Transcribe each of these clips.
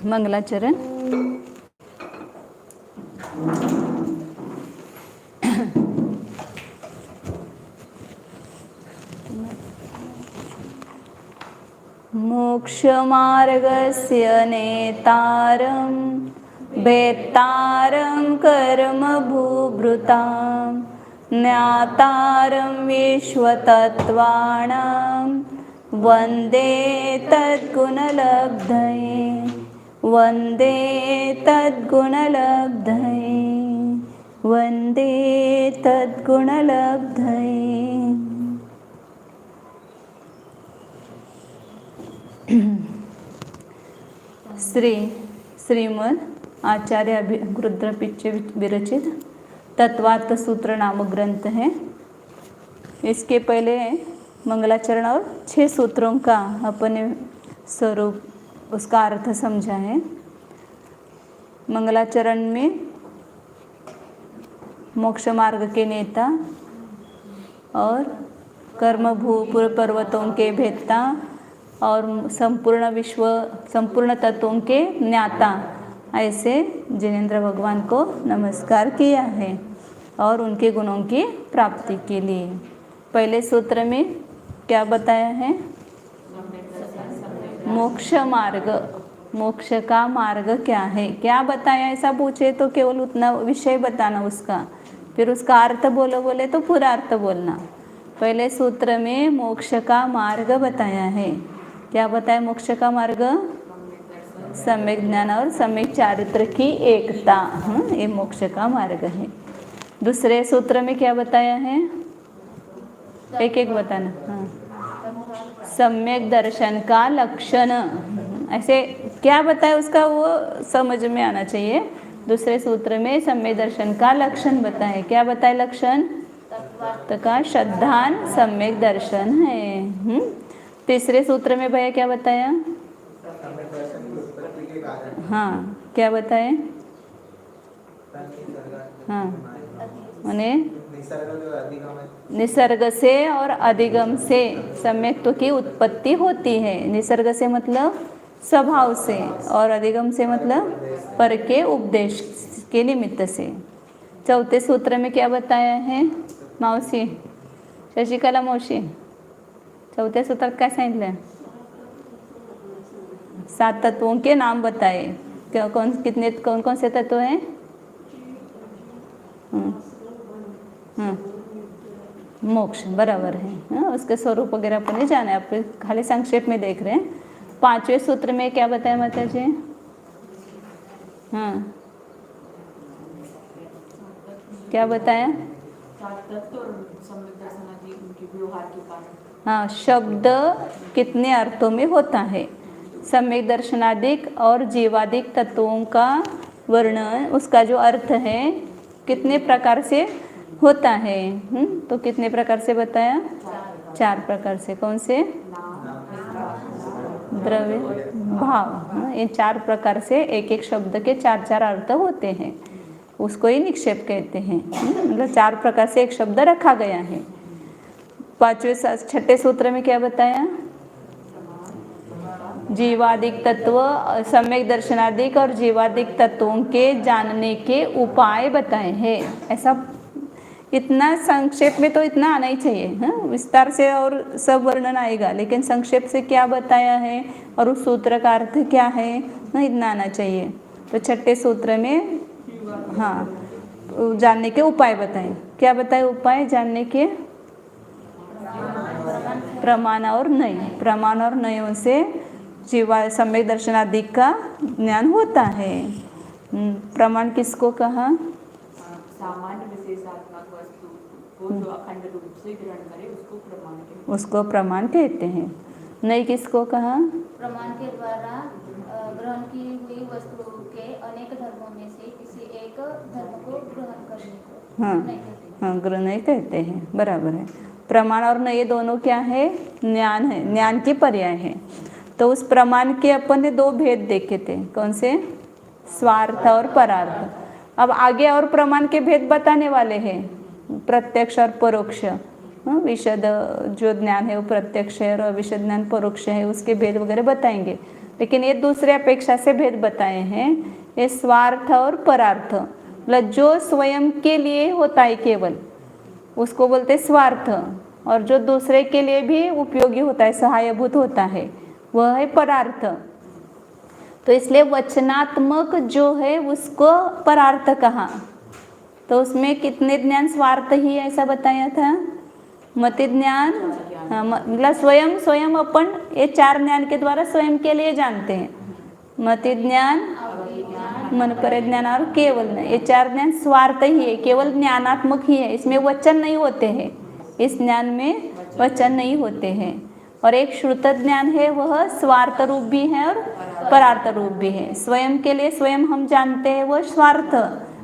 मंगलाचरण। मोक्षमार्गस्य नेतारं भेत्तारं कर्मभूभृतां ज्ञातारं विश्वतत्त्वानां वन्दे तद्गुणलब्धये वन्दे तद्गुणलब्धये वन्दे तद्गुणलब्धये। श्रीमद् आचार्य रुद्रपिच्च विरचित तत्वार्थ सूत्र नामक ग्रंथ है। इसके पहले मंगलाचरण और 6 सूत्रों का अपने स्वरूप उसका अर्थ समझा है। मंगलाचरण में मोक्ष मार्ग के नेता और कर्मभूपुर पर्वतों के भेदता और संपूर्ण तत्वों के ज्ञाता, ऐसे जिनेंद्र भगवान को नमस्कार किया है और उनके गुणों की प्राप्ति के लिए। पहले सूत्र में क्या बताया है? मोक्ष मार्ग, मोक्ष का मार्ग क्या है, क्या बताया? ऐसा पूछे तो केवल उतना विषय बताना उसका, फिर उसका अर्थ बोले तो पूरा अर्थ बोलना। पहले सूत्र में मोक्ष का मार्ग बताया है। क्या बताया मोक्ष का मार्ग? सम्यक ज्ञान और सम्यक चारित्र की एकता, ये मोक्ष का मार्ग है। दूसरे सूत्र में क्या बताया है? एक एक बताना। सम्यक दर्शन का लक्षण, ऐसे क्या बताया उसका वो समझ में आना चाहिए। दूसरे सूत्र में सम्यक दर्शन का लक्षण बताए। क्या बताए लक्षण? तत्वार्थ का श्रद्धान सम्यक दर्शन है। तीसरे सूत्र में भैया क्या बताया? हाँ, क्या बताए? हाँ, माने निसर्ग से और अधिगम से सम्यक्त्व की उत्पत्ति होती है। निसर्ग से मतलब स्वभाव से, और अधिगम से मतलब पर के उपदेश के निमित्त से। चौथे सूत्र में क्या बताया है मावशी, शशिकला मावशी? चौथे सूत्र काय सांगितलं? 7 तत्वों के नाम बताए। कौन कौन से तत्व हैं? मोक्ष, बराबर है। उसके स्वरूप वगैरह अपन नहीं जाना है, आप खाली संक्षेप में देख रहे हैं। 5वें सूत्र में क्या बताया माता जी? हाँ, क्या बताया? हाँ, शब्द कितने अर्थों में होता है? सम्यक दर्शनादिक और जीवादिक तत्वों का वर्णन, उसका जो अर्थ है कितने प्रकार से होता है। तो कितने प्रकार से बताया? 4 प्रकार से। कौन से? द्रव्य, भाव, ये 4 प्रकार से एक एक शब्द के 4 अर्थ होते हैं। उसको ही निक्षेप कहते हैं। मतलब 4 प्रकार से एक शब्द रखा गया है। 6वें सूत्र में क्या बताया? जीवादिक तत्व, सम्यक दर्शनादिक और जीवादिक तत्वों के जानने के उपाय बताए हैं। ऐसा इतना संक्षेप में तो इतना आना ही चाहिए। विस्तार से और सब वर्णन आएगा, लेकिन संक्षेप से क्या बताया है और उस सूत्र का अर्थ क्या है, इतना आना चाहिए। तो 6ठे सूत्र में हाँ, जानने के उपाय बताएं। क्या बताए उपाय जानने के? प्रमाण और नय। प्रमाण और नयों से जीवा सम्यक दर्शनादि का ज्ञान होता है। प्रमाण किसको कहा? सामान्य विशेषात्मक वस्तु को जो अखंड रूप से ग्रहण करे उसको प्रमाण कहते हैं। नय किसको कहा? प्रमाण के द्वारा ग्रहण की हुई वस्तुओं के अनेक धर्मों में से किसी एक धर्म को ग्रहण करने को हाँ, ग्रहण कहते हैं, बराबर है। प्रमाण और नय दोनों क्या है? ज्ञान है, ज्ञान की पर्याय है। तो उस प्रमाण के अपन ने 2 भेद देखे थे। कौन से? स्वार्थ और परार्थ। अब आगे और प्रमाण के भेद बताने वाले हैं, प्रत्यक्ष और परोक्ष। विशद जो ज्ञान है वो प्रत्यक्ष है और विशद ज्ञान परोक्ष है, उसके भेद वगैरह बताएंगे। लेकिन ये दूसरे अपेक्षा से भेद बताए हैं। ये स्वार्थ और परार्थ, मतलब जो स्वयं के लिए होता है केवल उसको बोलते स्वार्थ, और जो दूसरे के लिए भी उपयोगी होता है, सहायभूत होता है, वह है परार्थ। तो इसलिए वचनात्मक जो है उसको परार्थ कहा। तो उसमें कितने ज्ञान स्वार्थ ही ऐसा बताया था? मति ज्ञान, मतलब स्वयं स्वयं अपन ये 4 ज्ञान के द्वारा स्वयं के लिए जानते हैं। मति ज्ञान, मन पर ज्ञान और केवल ज्ञान, ये 4 ज्ञान स्वार्थ ही है, केवल ज्ञानात्मक ही है, इसमें वचन नहीं होते हैं। इस ज्ञान में वचन नहीं होते हैं। और एक श्रुत ज्ञान है, वह स्वार्थ रूप भी है और परार्थ रूप भी है। स्वयं के लिए स्वयं हम जानते हैं, वह स्वार्थ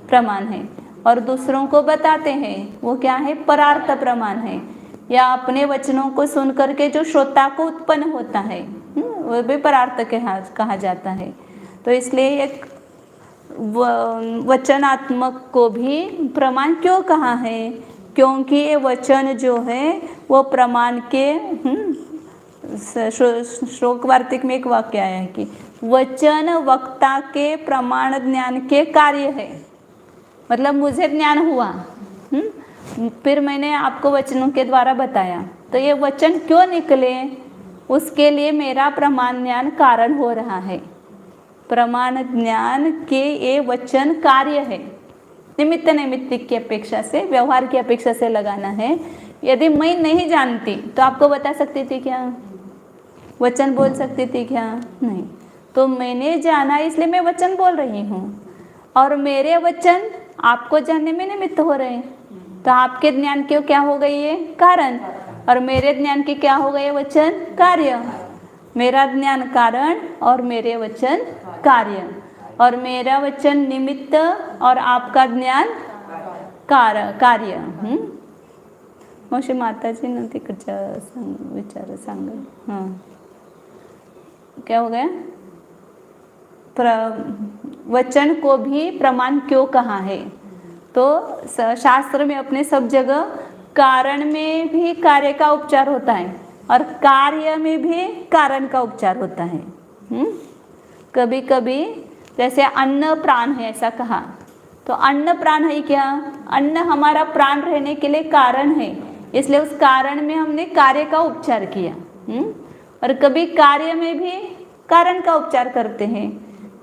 प्रमाण है, और दूसरों को बताते हैं वो क्या है? परार्थ प्रमाण है। या अपने वचनों को सुन करके जो श्रोता को उत्पन्न होता है वह भी परार्थ कहा जाता है। तो इसलिए एक वचनात्मक को भी प्रमाण क्यों कहा है? क्योंकि ये वचन जो है वो प्रमाण के श्लोक वार्तिक में एक वाक्य आया है कि वचन वक्ता के प्रमाण ज्ञान के कार्य है। मतलब मुझे ज्ञान हुआ, फिर मैंने आपको वचनों के द्वारा बताया, तो ये वचन क्यों निकले उसके लिए मेरा प्रमाण ज्ञान कारण हो रहा है। प्रमाण ज्ञान के ये वचन कार्य है। निमित्त नैमित्तिक की अपेक्षा से, व्यवहार की अपेक्षा से लगाना है। यदि मैं नहीं जानती तो आपको बता सकती थी क्या? वचन बोल सकती थी क्या? नहीं। तो मैंने जाना इसलिए मैं वचन बोल रही हूँ, और मेरे वचन आपको जानने में निमित्त हो रहे हैं। तो आपके ज्ञान के क्या हो गई है? कारण, और मेरे ज्ञान के क्या हो गए? वचन कार्य। मेरा ज्ञान कारण और मेरे वचन कार्य, और मेरा वचन निमित्त और आपका ज्ञान कार्य। मोशी माताजी न तिकडच्या विचार सांग। हाँ, क्या हो गया? वचन को भी प्रमाण क्यों कहा है? तो शास्त्र में अपने सब जगह कारण में भी कार्य का उपचार होता है और कार्य में भी कारण का उपचार होता है। कभी कभी जैसे अन्न प्राण है ऐसा कहा, तो अन्न प्राण है क्या? अन्न हमारा प्राण रहने के लिए कारण है, इसलिए उस कारण में हमने कार्य का उपचार किया। और कभी कार्य में भी कारण का उपचार करते हैं।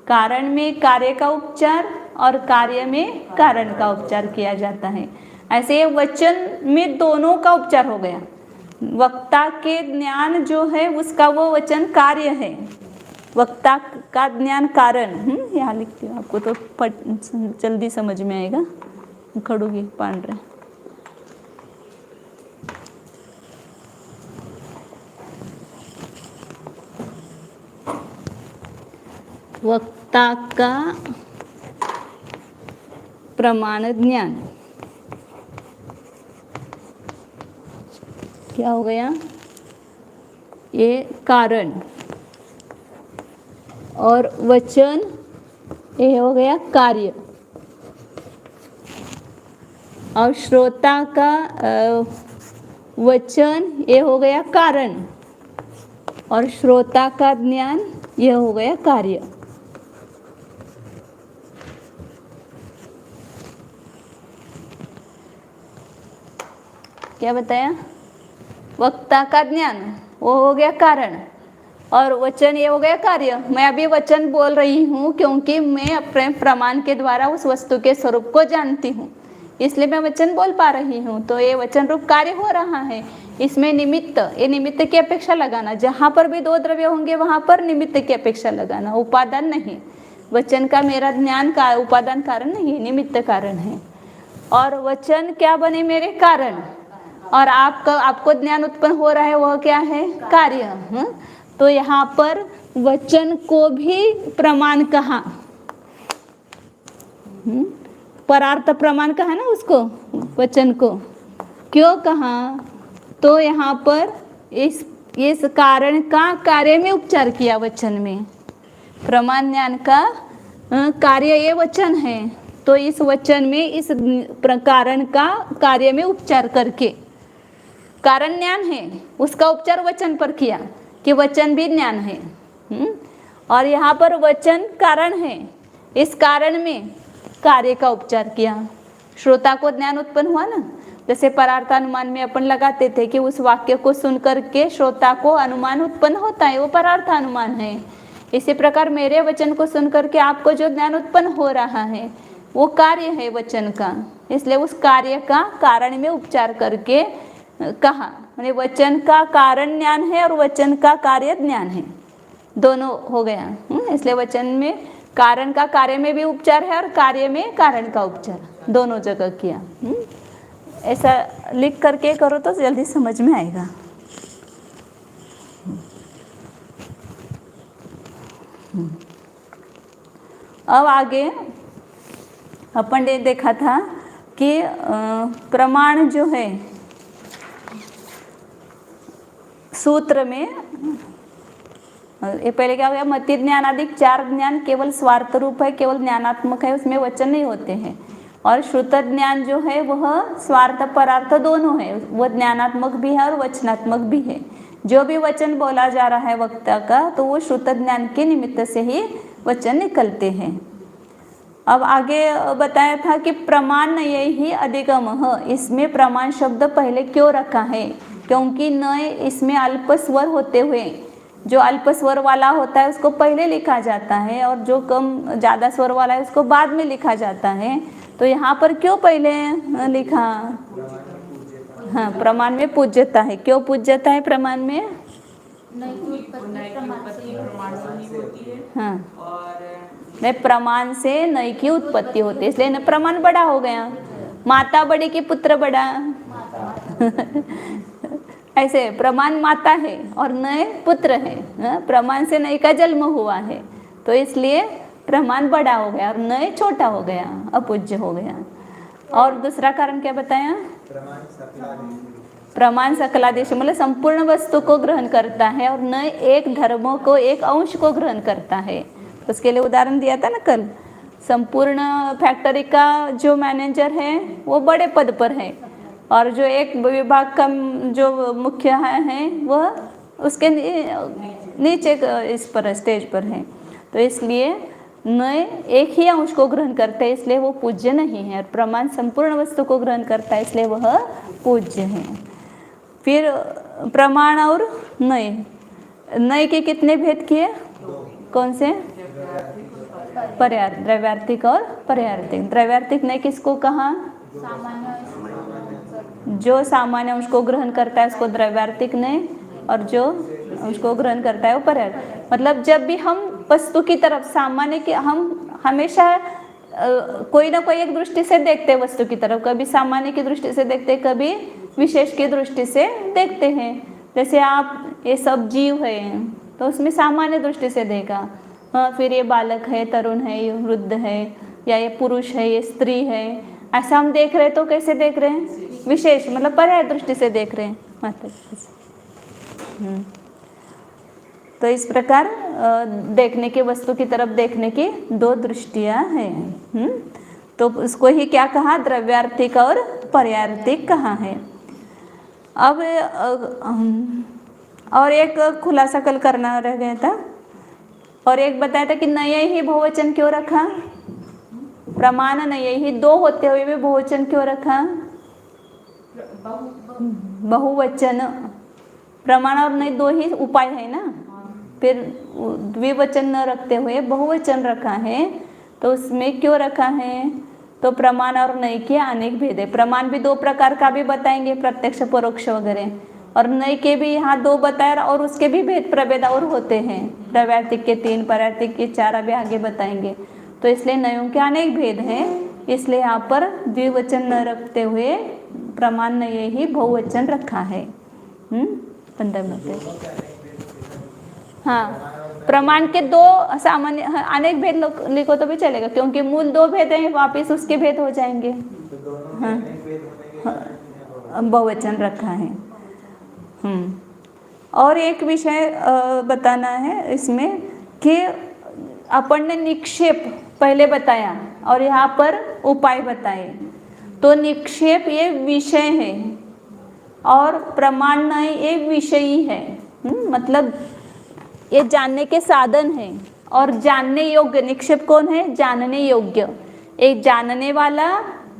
कारण में कार्य का उपचार और कार्य में कारण का उपचार किया जाता है। ऐसे वचन में दोनों का उपचार हो गया। वक्ता के ज्ञान जो है उसका वो वचन कार्य है, वक्ता का ज्ञान कारण। यहाँ लिखती हूँ, आपको तो जल्दी समझ में आएगा। खड़ूगी पांडरे। वक्ता का प्रमाण ज्ञान क्या हो गया? ये कारण, और वचन ये हो गया कार्य, और श्रोता का वचन ये हो गया कारण, और श्रोता का ज्ञान यह हो गया कार्य। क्या बताया? वक्ता का ज्ञान वो हो गया कारण, और वचन ये हो गया कार्य। मैं अभी वचन बोल रही हूँ क्योंकि मैं अपने प्रमाण के द्वारा उस वस्तु के स्वरूप को जानती हूँ, इसलिए मैं वचन बोल पा रही हूँ। तो ये वचन रूप कार्य हो रहा है। इसमें निमित्त, ये निमित्त की अपेक्षा लगाना। जहाँ पर भी 2 द्रव्य होंगे वहाँ पर निमित्त की अपेक्षा लगाना, उपादान नहीं। वचन का मेरा ज्ञान का उपादान कारण नहीं है, निमित्त कारण है। और वचन क्या बने? मेरे कारण, और आपको ज्ञान उत्पन्न हो रहा है वह क्या है? कार्य। तो यहाँ पर वचन को भी प्रमाण कहा, परार्थ प्रमाण कहा ना उसको, वचन को क्यों कहा? तो यहाँ पर इस कारण का कार्य में उपचार किया। वचन में प्रमाण ज्ञान का कार्य ये वचन है, तो इस वचन में इस कारण का कार्य में उपचार करके, कारण ज्ञान है उसका उपचार वचन पर किया कि वचन भी ज्ञान है। और यहाँ पर वचन कारण है, इस कारण में कार्य का उपचार किया। श्रोता को ज्ञान उत्पन्न हुआ ना, जैसे परार्थानुमान में अपन लगाते थे कि उस वाक्य को सुन करके श्रोता को अनुमान उत्पन्न होता है, वो परार्थानुमान है। इसी प्रकार मेरे वचन को सुन करके आपको जो ज्ञान उत्पन्न हो रहा है वो कार्य है वचन का, इसलिए उस कार्य का कारण में उपचार करके कहा। माने वचन का कारण ज्ञान है और वचन का कार्य ज्ञान है, दोनों हो गया। इसलिए वचन में कारण का कार्य में भी उपचार है और कार्य में कारण का उपचार, दोनों जगह किया। ऐसा लिख करके करो तो जल्दी समझ में आएगा। अब आगे अपन ने देखा था कि प्रमाण जो है सूत्र में, ये पहले क्या हो गया, मति ज्ञान आदि 4 ज्ञान केवल स्वार्थ रूप है, केवल ज्ञानात्मक है, उसमें वचन नहीं होते हैं। और श्रुत ज्ञान जो है वह स्वार्थ परार्थ दोनों है, वह ज्ञानात्मक भी है और वचनात्मक भी है। जो भी वचन बोला जा रहा है वक्ता का, तो वो श्रुत ज्ञान के निमित्त से ही वचन निकलते हैं। अब आगे बताया था कि प्रमाण नय ही अधिगम, इसमें प्रमाण शब्द पहले क्यों रखा है, क्योंकि नय इसमें अल्प स्वर होते हुए, जो अल्प स्वर वाला होता है उसको पहले लिखा जाता है और जो कम ज़्यादा स्वर वाला है उसको बाद में लिखा जाता है। तो यहाँ पर क्यों पहले लिखा? हाँ, प्रमाण में पूज्यता है। क्यों पूज्यता है प्रमाण में? नई की उत्पत्ति प्रमाण से नहीं होती है। हाँ, और नहीं, प्रमाण से नई की उत्पत्ति होती है, इसलिए प्रमाण बड़ा हो गया। माता बड़ी कि पुत्र बड़ा? ऐसे प्रमाण माता है और नय पुत्र है, प्रमाण से नय का जन्म हुआ है, तो इसलिए प्रमाण बड़ा हो गया और नय छोटा हो गया, अपूज्य हो गया। और दूसरा कारण क्या बताया? प्रमाण सकलादेश, मतलब संपूर्ण वस्तु को ग्रहण करता है और नय एक धर्मों को, एक अंश को ग्रहण करता है। उसके लिए उदाहरण दिया था ना कल, संपूर्ण फैक्ट्री का जो मैनेजर है वो बड़े पद पर है और जो एक विभाग का जो मुख्य है वह उसके नीचे इस पर स्टेज पर है। तो इसलिए नय एक ही अंश को ग्रहण करते हैं, इसलिए वो पूज्य नहीं है। और प्रमाण संपूर्ण वस्तु को ग्रहण करता है, इसलिए वह पूज्य है। फिर प्रमाण और नय, नय के कितने भेद किए? कौन से? पर्यार्थ, द्रव्यार्थिक और पर्यार्थिक। द्रव्यार्थिक नय किसको कहा? जो सामान्य उसको ग्रहण करता है उसको द्रव्यार्थिक नय, और जो उसको ग्रहण करता है वो पर्यार्थ। मतलब जब भी हम वस्तु की तरफ सामान्य की, हम हमेशा कोई ना कोई एक दृष्टि से देखते हैं वस्तु की तरफ, कभी सामान्य की दृष्टि से देखते हैं, कभी विशेष की दृष्टि से देखते हैं। जैसे आप ये सब जीव है तो उसमें सामान्य दृष्टि से देखा, हाँ, फिर ये बालक है, तरुण है, ये वृद्ध है, या ये पुरुष है, ये स्त्री है, ऐसा हम देख रहे हैं। तो कैसे देख रहे हैं? विशेष, मतलब पर्याय दृष्टि से देख रहे हैं माता। तो इस प्रकार देखने के, वस्तु की तरफ देखने की 2 दृष्टियां हैं। तो उसको ही क्या कहा? द्रव्यार्थिक और पर्यार्थिक कहा है। अब और एक खुलासा कल करना रह गया था, और एक बताया था कि नय ही बहुवचन क्यों रखा? प्रमाण नय ही 2 होते हुए भी बहुवचन क्यों रखा? बहुवचन, प्रमाण और नय 2 ही उपाय है ना, फिर द्विवचन न रखते हुए बहुवचन रखा है। तो उसमें क्यों रखा है? तो प्रमाण और नय के अनेक भेद है। प्रमाण भी 2 प्रकार का भी बताएंगे, प्रत्यक्ष परोक्ष वगैरह, और नय के भी यहाँ 2 बताया, और उसके भी भेद प्रभेद और होते हैं। द्रव्यार्थिक के 3, पर्यार्थिक के 4 अभी आगे बताएंगे। तो इसलिए नयों के अनेक भेद हैं, इसलिए यहाँ पर द्विवचन न रखते हुए प्रमाण नय ही बहुवचन रखा है। 15 मिनट। हाँ, प्रमाण के 2 सामान्य, अनेक भेद लिखो तो भी चलेगा, क्योंकि मूल 2 भेद हैं, वापिस उसके भेद हो जाएंगे। हाँ, बहुवचन रखा है। और एक विषय बताना है इसमें कि अपन ने निक्षेप पहले बताया और यहाँ पर उपाय बताए। तो निक्षेप ये विषय है और प्रमाण नहीं, ये विषयी है। मतलब ये जानने के साधन है और जानने योग्य। निक्षेप कौन है? जानने योग्य। एक जानने वाला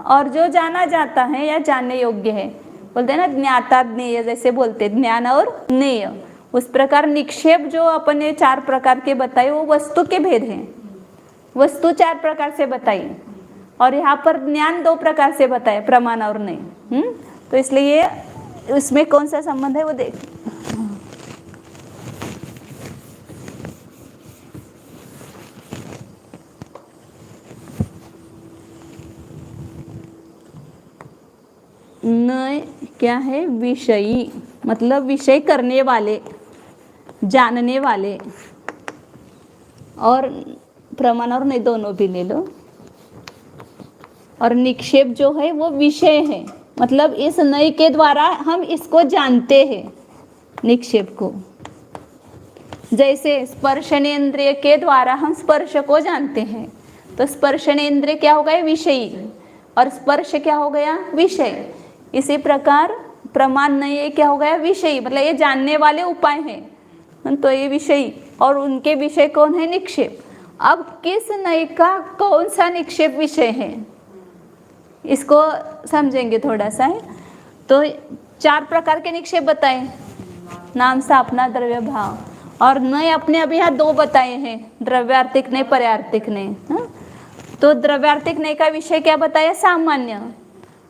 और जो जाना जाता है या जानने योग्य है, बोलते हैं ना ज्ञाता ज्ञेय, जैसे बोलते हैं ज्ञान और ज्ञेय। उस प्रकार निक्षेप जो अपन ने 4 प्रकार के बताए वो वस्तु के भेद हैं। वस्तु 4 प्रकार से बताई और यहाँ पर ज्ञान 2 प्रकार से बताए, प्रमाण और नहीं। तो इसलिए उसमें कौन सा संबंध है वो देख। न क्या है? विषयी, मतलब विषय करने वाले, जानने वाले, और प्रमाण और नहीं दोनों भी ले लो। और निक्षेप जो है वो विषय है, मतलब इस नय के द्वारा हम इसको जानते हैं, निक्षेप को। जैसे स्पर्शनेन्द्रिय के द्वारा हम स्पर्श को जानते हैं, तो स्पर्शनेन्द्रिय क्या हो गया? विषयी, और स्पर्श क्या हो गया? विषय। इसी प्रकार प्रमाण नहीं क्या हो गया? विषयी, मतलब ये जानने वाले उपाय हैं, तो ये विषयी, और उनके विषय कौन है? निक्षेप। अब किस नय का कौन सा निक्षेप विषय है, इसको समझेंगे थोड़ा सा है। तो 4 प्रकार के निक्षेप बताए, नाम, स्थापना, द्रव्य, भाव। और नय अपने अभी यहाँ 2 बताए हैं, द्रव्यार्थिक नय, पर्यार्थिक नय। तो द्रव्यार्थिक नय का विषय क्या बताया? सामान्य।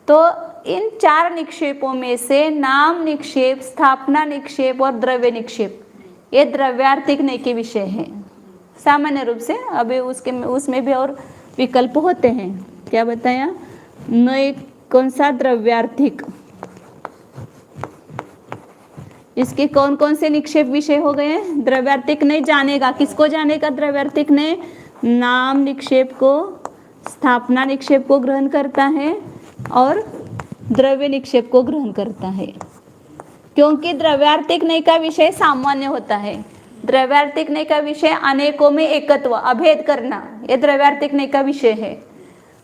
तो इन 4 निक्षेपों में से नाम निक्षेप, स्थापना निक्षेप और द्रव्य निक्षेप, ये द्रव्यार्थिक नय के विषय है सामान्य रूप से। अभी उसमें भी और विकल्प होते हैं। क्या बताया? नय कौन सा? द्रव्यार्थिक। इसके कौन कौन से निक्षेप विषय हो गए? द्रव्यार्थिक नय जानेगा, किसको जानेगा? द्रव्यार्थिक नय नाम निक्षेप को, स्थापना निक्षेप को ग्रहण करता है और द्रव्य निक्षेप को ग्रहण करता है, क्योंकि द्रव्यार्थिक नय का विषय सामान्य होता है। द्रव्यार्थिक नय का विषय अनेकों में एकत्व, अभेद करना, ये द्रव्यार्थिक नय का विषय है।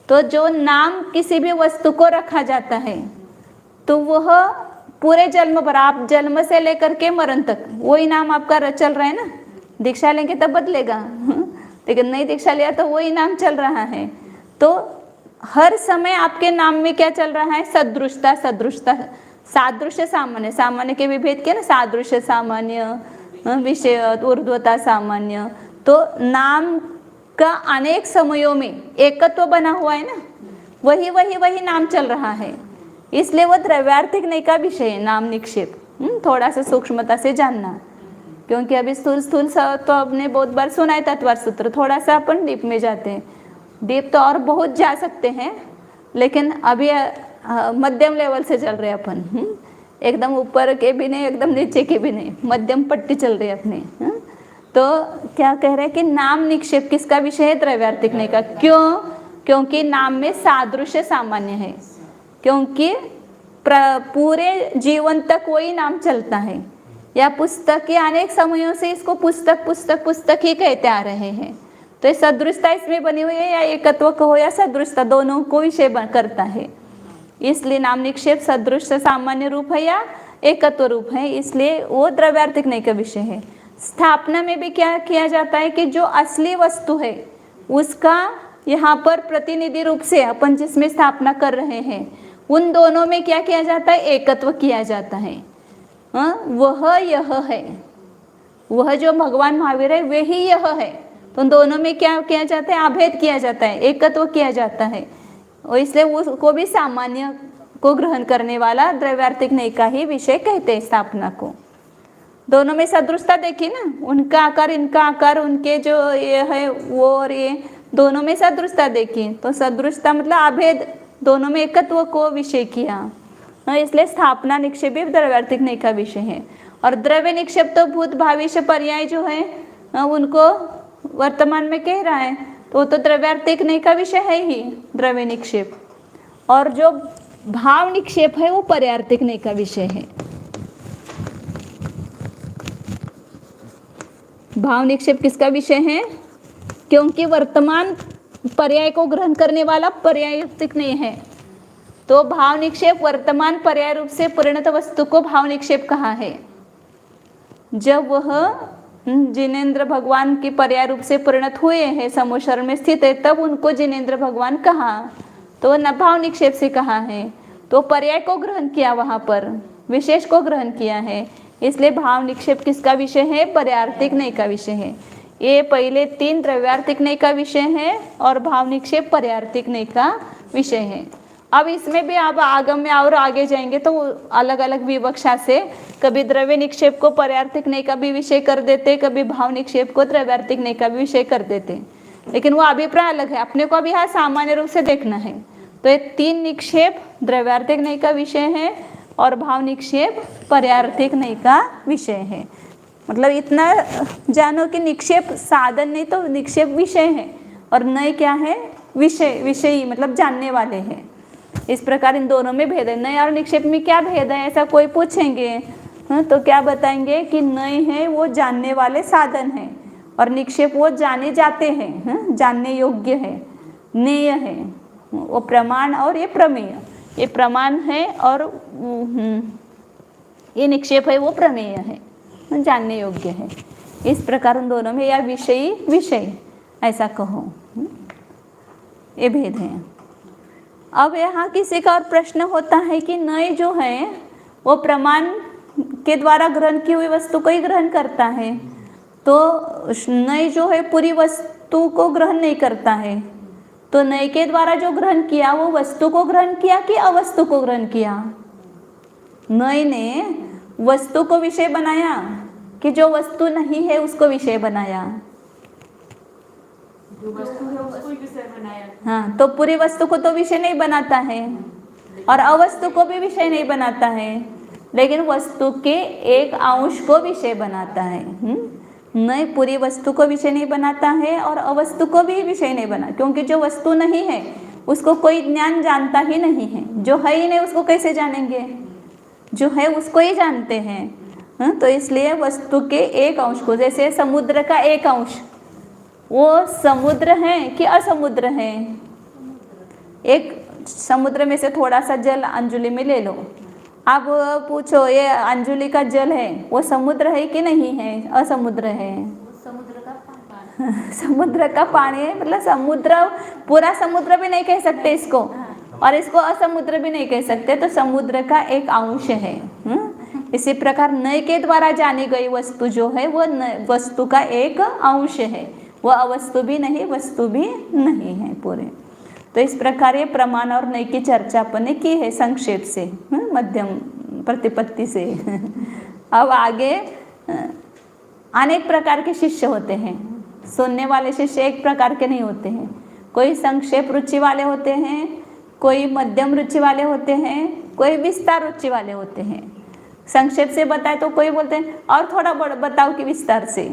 तो जो नाम किसी भी वस्तु को रखा जाता है तो वह पूरे जन्म भर, आप जन्म से लेकर के मरण तक वही नाम आपका चल रहा है ना। दीक्षा लेंगे तब बदलेगा, लेकिन नहीं दीक्षा लिया तो वही नाम चल रहा है। तो हर समय आपके नाम में क्या चल रहा है? सदृशता, सदृशता, सादृश्य, सामान्य। सामान्य के विभेद के ना, सादृश्य, सामान्य, विषय, ऊर्ध्वता, सामान्य। तो नाम का अनेक समयों में एकत्व बना हुआ है ना, वही नाम चल रहा है, इसलिए वो द्रव्यार्थिक नय का विषय है, नाम निक्षेप। थोड़ा सा सूक्ष्मता से जानना, क्योंकि अभी स्थूल तो आपने बहुत बार सुना है तत्वार्थ सूत्र, थोड़ा सा अपन डीप में जाते हैं। डीप तो और बहुत जा सकते हैं, लेकिन अभी मध्यम लेवल से चल रहे हैं अपन, एकदम ऊपर के भी नहीं, एकदम नीचे के भी नहीं, मध्यम पट्टी चल रही है अपने। तो क्या कह रहे हैं कि नाम निक्षेप किसका विषय है? द्रव्यार्थिक नय का। क्यों? क्योंकि नाम में सादृश्य सामान्य है, क्योंकि पूरे जीवन तक वही नाम चलता है, या पुस्तक के अनेक समयों से इसको पुस्तक पुस्तक पुस्तक ही कहते आ रहे हैं। तो ये सदृशता इसमें बनी हुई है, या एकत्व कहो या सदृशता, दोनों को विषय करता है। इसलिए नाम निक्षेप सदृश सामान्य रूप है या एकत्व रूप है, इसलिए वो द्रव्यार्थिक नय का विषय है। स्थापना में भी क्या किया जाता है कि जो असली वस्तु है उसका यहाँ पर प्रतिनिधि रूप से अपन जिसमें स्थापना कर रहे हैं, उन दोनों में क्या किया जाता है? एकत्व किया जाता है। वह यह है, वह जो भगवान महावीर है वही यह है। तो दोनों में क्या किया जाता है? अभेद किया जाता है, एकत्व किया जाता है, और इसलिए उसको भी सामान्य को ग्रहण करने वाला द्रव्यार्थिक नय का ही विषय कहते हैं स्थापना को। दोनों में सदृशता देखी ना, उनका आकार इनका आकार, उनके जो ये है वो और ये, दोनों में सदृशता देखी। तो सदृशता मतलब अभेद, दोनों में एकत्व को विषय किया, इसलिए स्थापना निक्षेप भी द्रव्यार्थिक नय का विषय है। और द्रव्य निक्षेप तो भूत भविष्य पर्याय जो है उनको वर्तमान में कह रहा है, तो द्रव्यार्थिक नय का विषय है ही द्रव्य निक्षेप। और जो भाव निक्षेप है वो पर्यार्थिक नय का विषय है। भाव निक्षेप किसका विषय है? क्योंकि वर्तमान पर्याय को ग्रहण करने वाला पर्यायिक नहीं है, तो भाव निक्षेप वर्तमान पर्याय रूप से परिणत वस्तु को भाव निक्षेप कहा है। जब वह जिनेंद्र भगवान की पर्याय रूप से परिणत हुए हैं, समूह शरण में स्थित है, तब उनको जिनेंद्र भगवान कहा, तो न भाव निक्षेप से कहा है, तो पर्याय को ग्रहण किया, वहाँ पर विशेष को ग्रहण किया है। इसलिए भाव निक्षेप किसका विषय है? पर्यार्थिक नय का विषय है। ये पहले 3 द्रव्यार्थिक नय का विषय है और भाव निक्षेप पर्यार्थिक नय का विषय है। अब इसमें भी अब आगम में और आगे जाएंगे तो अलग अलग विवक्षा से कभी द्रव्य निक्षेप को पर्यार्थिक नय का भी विषय कर देते, कभी भाव निक्षेप को द्रव्यार्थिक नय का भी विषय कर देते, लेकिन वो अभिप्राय अलग है। अपने को अभी यहाँ सामान्य रूप से देखना है। तो ये 3 निक्षेप द्रव्यार्थिक नय का विषय है और भाव निक्षेप पर्यार्थिक नय का विषय है। मतलब इतना जानो कि निक्षेप साधन नहीं तो निक्षेप विषय है और नय क्या है? विषय, विषयी मतलब जानने वाले हैं। इस प्रकार इन दोनों में भेद है। नय और निक्षेप में क्या भेद है ऐसा कोई पूछेंगे तो क्या बताएंगे कि नय है वो जानने वाले साधन है और निक्षेप वो जाने जाते हैं, जानने योग्य है, नेय है, वो प्रमाण और ये प्रमेय। ये प्रमाण है और ये निक्षेप है वो प्रमेय है, जानने योग्य है। इस प्रकार उन दोनों में या विषयी विषय ऐसा कहो, ये भेद है। अब यहाँ किसी का और प्रश्न होता है कि नय जो है वो प्रमाण के द्वारा ग्रहण की हुई वस्तु को ही ग्रहण करता है, तो नय जो है पूरी वस्तु को ग्रहण नहीं करता है। तो नय के द्वारा जो ग्रहण किया वो वस्तु को ग्रहण किया कि अवस्तु को ग्रहण किया? नय ने वस्तु को विषय बनाया कि जो वस्तु नहीं है उसको विषय बनाया? जो वस्तु है उसको ही विषय बनाया। हाँ, तो पूरी वस्तु को तो विषय नहीं बनाता है और अवस्तु को भी विषय नहीं बनाता है, लेकिन वस्तु के एक अंश को विषय बनाता है। नय पूरी वस्तु को विषय नहीं बनाता है और अवस्तु को भी विषय नहीं बना, क्योंकि जो वस्तु नहीं है उसको कोई ज्ञान जानता ही नहीं है। जो है ही नहीं उसको कैसे जानेंगे? जो है उसको ही जानते हैं। तो इसलिए वस्तु के एक अंश को, जैसे समुद्र का एक अंश, वो समुद्र है कि असमुद्र है? एक समुद्र में से थोड़ा सा जल अंजुलि में ले लो, अब पूछो ये अंजुलि का जल है वो समुद्र है कि नहीं है? असमुद्र है। समुद्र का पानी समुद्र का पानी है, मतलब समुद्र, पूरा समुद्र भी नहीं कह सकते इसको और इसको असमुद्र भी नहीं कह सकते, तो समुद्र का एक अंश है। इसी प्रकार नय के द्वारा जानी गई वस्तु जो है वो वस्तु का एक अंश है, वो अवस्तु भी नहीं वस्तु भी नहीं है पूरे। तो इस प्रकार ये प्रमाण और नय की चर्चा अपन ने की है संक्षेप से, मध्यम प्रतिपत्ति से। अब आगे अनेक प्रकार के शिष्य होते हैं। सुनने वाले शिष्य एक प्रकार के नहीं होते हैं। कोई संक्षेप रुचि वाले होते हैं, कोई मध्यम रुचि वाले होते हैं, कोई विस्तार रुचि वाले होते हैं। संक्षेप से बताए तो कोई बोलते हैं और थोड़ा बताओ कि विस्तार से,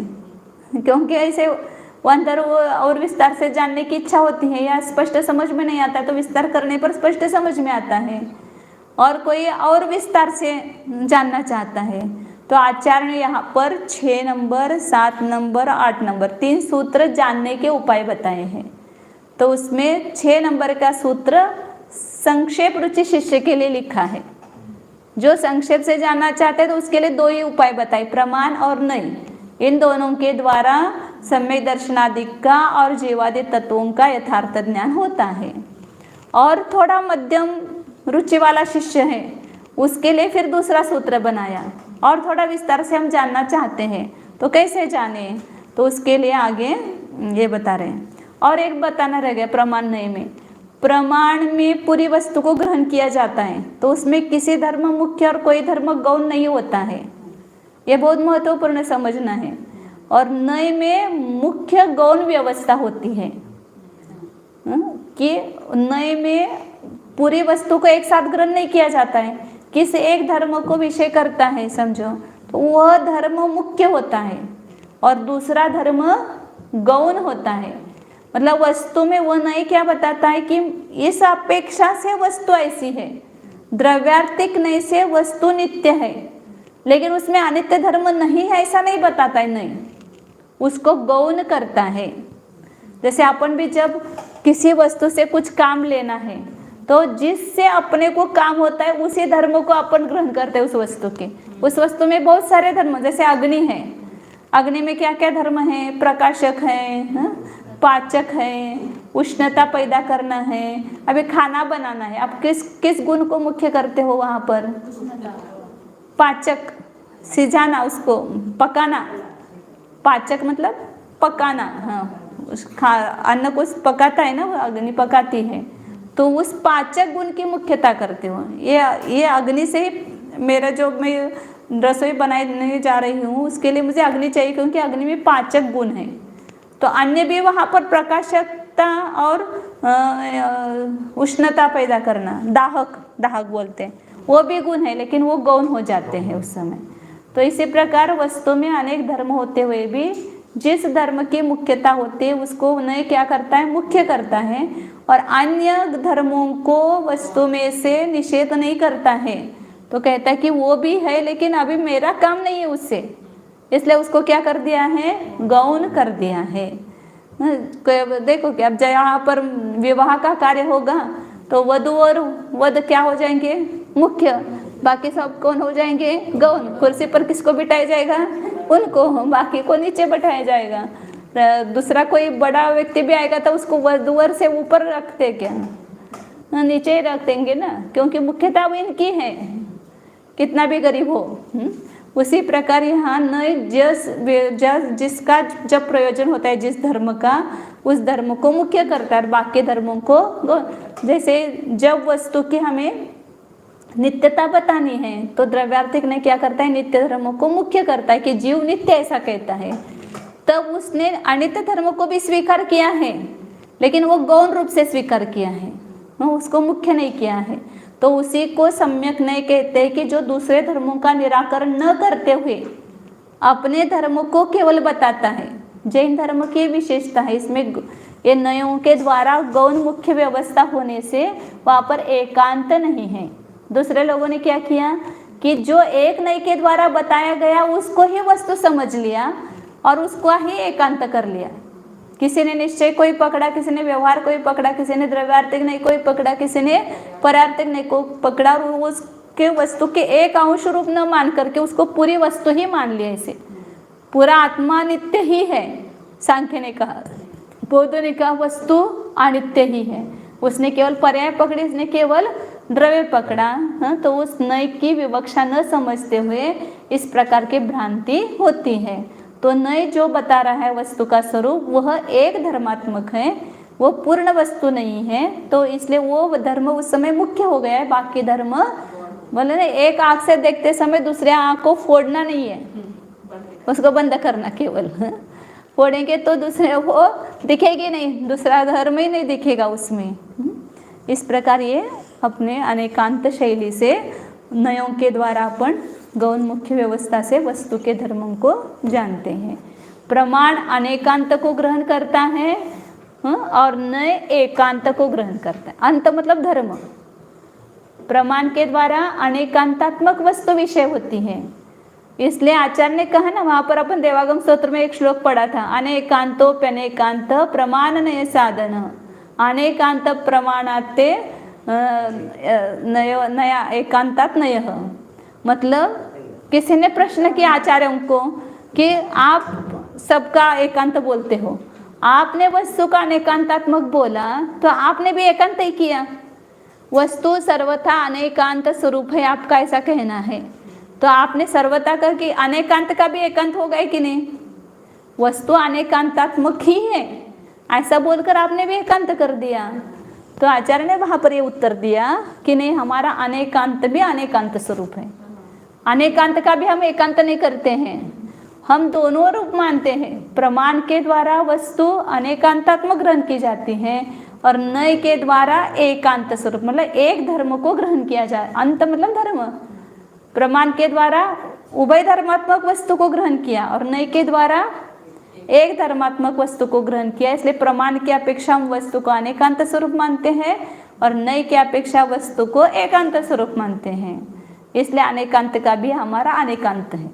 क्योंकि ऐसे अंदर वो और विस्तार से जानने की इच्छा होती है या स्पष्ट समझ में नहीं आता है, तो विस्तार करने पर स्पष्ट समझ में आता है। और कोई और विस्तार से जानना चाहता है, तो आचार्य ने यहाँ पर 6 नंबर, 7 नंबर, 8 नंबर 3 सूत्र जानने के उपाय बताए हैं। तो उसमें 6 नंबर का सूत्र संक्षेप रुचि शिष्य के लिए लिखा है। जो संक्षेप से जानना चाहते हैं तो उसके लिए 2 ही उपाय बताए, प्रमाण और नय। इन दोनों के द्वारा सम्यक दर्शनादि का और जीवादि तत्वों का यथार्थ ज्ञान होता है। और थोड़ा मध्यम रुचि वाला शिष्य है उसके लिए फिर दूसरा सूत्र बनाया, और थोड़ा विस्तार से हम जानना चाहते हैं तो कैसे जाने, तो उसके लिए आगे ये बता रहे हैं। और एक बताना रह गया प्रमाण नय में। प्रमाण में पूरी वस्तु को ग्रहण किया जाता है, तो उसमें किसी धर्म मुख्य और कोई धर्म गौण नहीं होता है। ये बहुत महत्वपूर्ण समझना है। और नय में मुख्य गौण व्यवस्था होती है कि नय में पूरी वस्तु को एक साथ ग्रहण नहीं किया जाता है, किसी एक धर्म को विषय करता है समझो, तो वह धर्म मुख्य होता है और दूसरा धर्म गौण होता है। मतलब वस्तु में वह नय क्या बताता है कि इस अपेक्षा से वस्तु ऐसी है। द्रव्यार्थिक नय से वस्तु नित्य है, लेकिन उसमें अनित्य धर्म नहीं है ऐसा नहीं बताता है, नहीं, उसको गौण करता है। जैसे अपन भी जब किसी वस्तु से कुछ काम लेना है तो जिससे अपने को काम होता है उसी धर्म को अपन ग्रहण करते हैं उस वस्तु के। उस वस्तु में बहुत सारे धर्म, जैसे अग्नि है अग्नि में क्या क्या धर्म है? प्रकाशक है, हाँ? पाचक है, उष्णता पैदा करना है, अभी खाना बनाना है, आप किस किस गुण को मुख्य करते हो वहाँ पर? पाचक, सिजाना, उसको पकाना। पाचक मतलब पकाना, हाँ, अन्न को पकाता है ना, वो अग्नि पकाती है, तो उस पाचक गुण की मुख्यता करते हो। ये अग्नि से ही मेरा जो मैं रसोई बनाने जा रही हूँ उसके लिए मुझे अग्नि चाहिए, क्योंकि अग्नि में पाचक गुण है। तो अन्य भी वहाँ पर प्रकाशकता और उष्णता पैदा करना, दाहक बोलते हैं, वो भी गुण है, लेकिन वो गौण हो जाते हैं उस समय। तो इसी प्रकार वस्तु में अनेक धर्म होते हुए भी जिस धर्म की मुख्यता होती है उसको नए क्या करता है? मुख्य करता है, और अन्य धर्मों को वस्तु में से निषेध नहीं करता है। तो कहता है कि वो भी है, लेकिन अभी मेरा काम नहीं है उससे, इसलिए उसको क्या कर दिया है? गौण कर दिया है। देखो कि अब यहाँ पर विवाह का कार्य होगा तो वधू और वध क्या हो जाएंगे? मुख्य। बाकी सब कौन हो जाएंगे? गौण। कुर्सी पर किसको बिठाया जाएगा? उनको। बाकी को नीचे बैठाया जाएगा। दूसरा कोई बड़ा व्यक्ति भी आएगा तो उसको वधूवर से ऊपर रखते क्या? नीचे ही रख देंगे ना, क्योंकि मुख्यता वो इनकी है, कितना भी गरीब हो। उसी प्रकार यहाँ न जिसका जब प्रयोजन होता है जिस धर्म का, उस धर्म को मुख्य करता है, बाकी धर्मों को। जैसे जब वस्तु की हमें नित्यता बतानी है तो द्रव्यार्थिक ने क्या करता है? नित्य धर्मों को मुख्य करता है कि जीव नित्य, ऐसा कहता है। तब उसने अनित्य धर्म को भी स्वीकार किया है, लेकिन वो गौण रूप से स्वीकार किया है, उसको मुख्य नहीं किया है। तो उसी को सम्यक नहीं कहते हैं कि जो दूसरे धर्मों का निराकरण न करते हुए अपने धर्म को केवल बताता है। जैन धर्म की विशेषता है इसमें, ये नयों के द्वारा गौण मुख्य व्यवस्था होने से वहाँ पर एकांत नहीं है। दूसरे लोगों ने क्या किया कि जो एक नय के द्वारा बताया गया उसको ही वस्तु समझ लिया और उसको ही एकांत कर लिया। किसी ने निश्चय कोई पकड़ा, किसी ने व्यवहार कोई पकड़ा, किसी ने द्रव्यार्थिक नहीं कोई पकड़ा, किसी ने परार्थिक नहीं को पकड़ा, और उसके वस्तु के एक अंश रूप न मान करके उसको पूरी वस्तु ही मान लिया। इसे पूरा आत्मा नित्य ही है, सांख्य ने कहा। बौद्ध ने कहा वस्तु अनित्य ही है। उसने केवल पर्याय पकड़ी, उसने केवल द्रव्य पकड़ा। हाँ, तो उस नय की विवक्षा न समझते हुए इस प्रकार की भ्रांति होती है। तो नय जो बता रहा है वस्तु का स्वरूप वह एक धर्मात्मक है, वो पूर्ण वस्तु नहीं है। तो इसलिए वो धर्म उस समय मुख्य हो गया है। बाकी धर्म बोले ना, एक आँख से देखते समय दूसरे आँख को फोड़ना नहीं है, उसको बंद करना केवल। फोड़ेंगे तो दूसरे वो दिखेगी नहीं, दूसरा धर्म ही नहीं दिखेगा उसमें। इस प्रकार ये अपने अनेकांत शैली से नयों के द्वारा अपन गौण मुख्य व्यवस्था से वस्तु के धर्मों को जानते हैं। प्रमाण अनेकांत को ग्रहण करता है और नय एकांत को ग्रहण करता है। अंत मतलब धर्म। प्रमाण के द्वारा अनेकांतात्मक वस्तु विषय होती है। इसलिए आचार्य ने कहा ना, वहाँ पर अपन देवागम स्तोत्र में एक श्लोक पढ़ा था, अनेकांतोप्यनेकांत प्रमाण नय साधन अनेकांत प्रमाणाते नया एकांतात नय। मतलब किसी ने प्रश्न किया आचार्यों को कि आप सबका एकांत बोलते हो, आपने वस्तु का अनेकांतात्मक बोला तो आपने भी एकांत ही किया। वस्तु सर्वथा अनेकांत स्वरूप है, आपका ऐसा कहना है, तो आपने सर्वथा कर कि अनेकांत का भी एकांत हो गया कि नहीं? वस्तु अनेकांतात्मक ही है ऐसा बोलकर आपने भी एकांत कर दिया। तो आचार्य ने वहाँ पर ये उत्तर दिया कि नहीं, हमारा अनेकांत भी अनेकांत स्वरूप है। अनेकांत का भी हम एकांत नहीं करते हैं, हम दोनों रूप मानते हैं। प्रमाण के द्वारा वस्तु अनेकांतात्मक ग्रहण की जाती है और नय के द्वारा एकांत स्वरूप मतलब एक धर्म को ग्रहण किया जाए। अंत मतलब धर्म। प्रमाण के द्वारा उभय धर्मात्मक वस्तु को ग्रहण किया और नय के द्वारा एक धर्मात्मक वस्तु को ग्रहण किया। इसलिए प्रमाण की अपेक्षा हम वस्तु को अनेकांत स्वरूप मानते हैं और नय की अपेक्षा वस्तु को एकांत स्वरूप मानते हैं। इसलिए अनेकांत का भी हमारा अनेकांत है।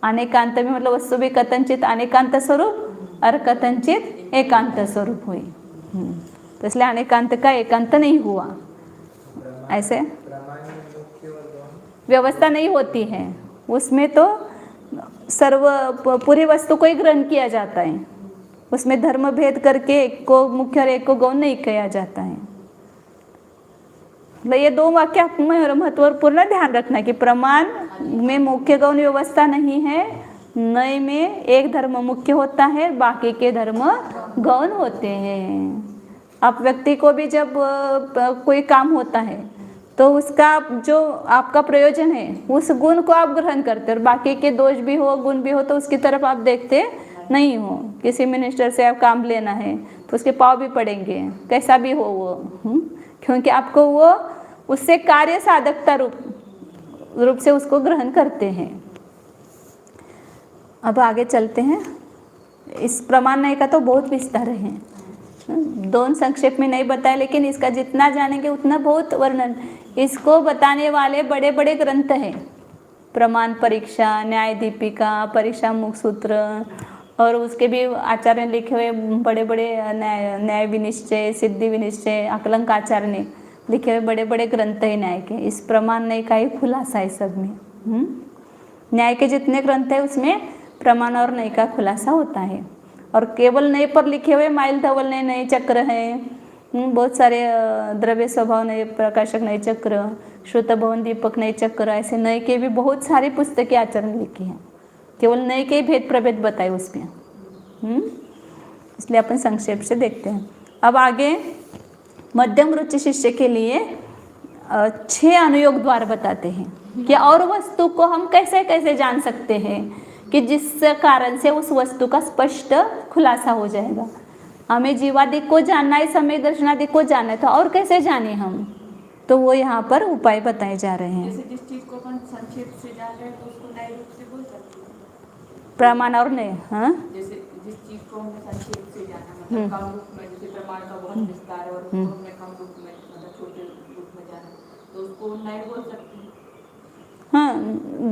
अनेकांत में मतलब वस्तु भी कथनचित अनेकांत स्वरूप और कथनचित एकांत स्वरूप हुई। तो इसलिए अनेकांत का एकांत नहीं हुआ, ऐसे व्यवस्था नहीं होती है उसमें। तो पूरी वस्तु को ही ग्रहण किया जाता है, उसमें धर्म भेद करके एक को मुख्य और एक को गौण नहीं किया जाता है। ये दो वाक्य में महत्वपूर्ण ध्यान रखना कि प्रमाण में मुख्य गौण व्यवस्था नहीं है, नय में एक धर्म मुख्य होता है, बाकी के धर्म गौण होते हैं। आप व्यक्ति को भी जब कोई काम होता है तो उसका जो आपका प्रयोजन है उस गुण को आप ग्रहण करते हो, और बाकी के दोष भी हो गुण भी हो तो उसकी तरफ आप देखते नहीं हो। किसी मिनिस्टर से आप काम लेना है तो उसके पाँव भी पड़ेंगे, कैसा भी हो वो, क्योंकि आपको वो उससे कार्य साधकता रूप से उसको ग्रहण करते हैं। अब आगे चलते हैं। इस प्रमाण नय का तो बहुत विस्तार है, दोनों संक्षेप में नहीं बताया, लेकिन इसका जितना जानेंगे उतना बहुत वर्णन। इसको बताने वाले बड़े बड़े ग्रंथ हैं, प्रमाण परीक्षा, न्याय दीपिका, परीक्षा मुख सूत्र, और उसके भी आचार्य ने लिखे हुए बड़े बड़े न्याय विनिश्चय, सिद्धि विनिश्चय, आकलंक आचार्य ने लिखे हुए बड़े बड़े ग्रंथ है न्याय के। इस प्रमाण नय का ही खुलासा है सब में। न्याय के जितने ग्रंथ है उसमें प्रमाण और नय का खुलासा होता है। और केवल नय पर लिखे हुए माइल धवल नय, नय चक्र है, बहुत सारे द्रव्य स्वभाव नय, प्रकाशक नय चक्र, श्रुत भवन दीपक नय चक्र, ऐसे नय के भी बहुत सारी पुस्तकें आचार्य ने लिखी हैं। केवल नय के भेद प्रभेद बताए उसमें, इसलिए अपन संक्षेप से देखते हैं। अब आगे मध्यम रुचि शिष्य के लिए 6 अनुयोग द्वार बताते हैं कि और वस्तु को हम कैसे कैसे जान सकते हैं कि जिस कारण से उस वस्तु का स्पष्ट खुलासा हो जाएगा। हमें जीवादि को जानना है, सम्यक दर्शनादि को जानना है, तो और कैसे जाने हम, तो वो यहाँ पर उपाय बताए जा रहे हैं। जैसे जिस चीज को अपन संक्षेप से जान रहे हैं तो उसको नए रूप से बोल सकते हैं, प्रमाण और नय। हाँ, जैसे जिस चीज को हमने संक्षेप से जाना, मतलब कम रूप में, जैसे प्रमाण का बहुत विस्तार है और उसको हमने कम रूप में, मतलब छोटे रूप में जाना, तो उसको नए बोल सकते हैं। हाँ,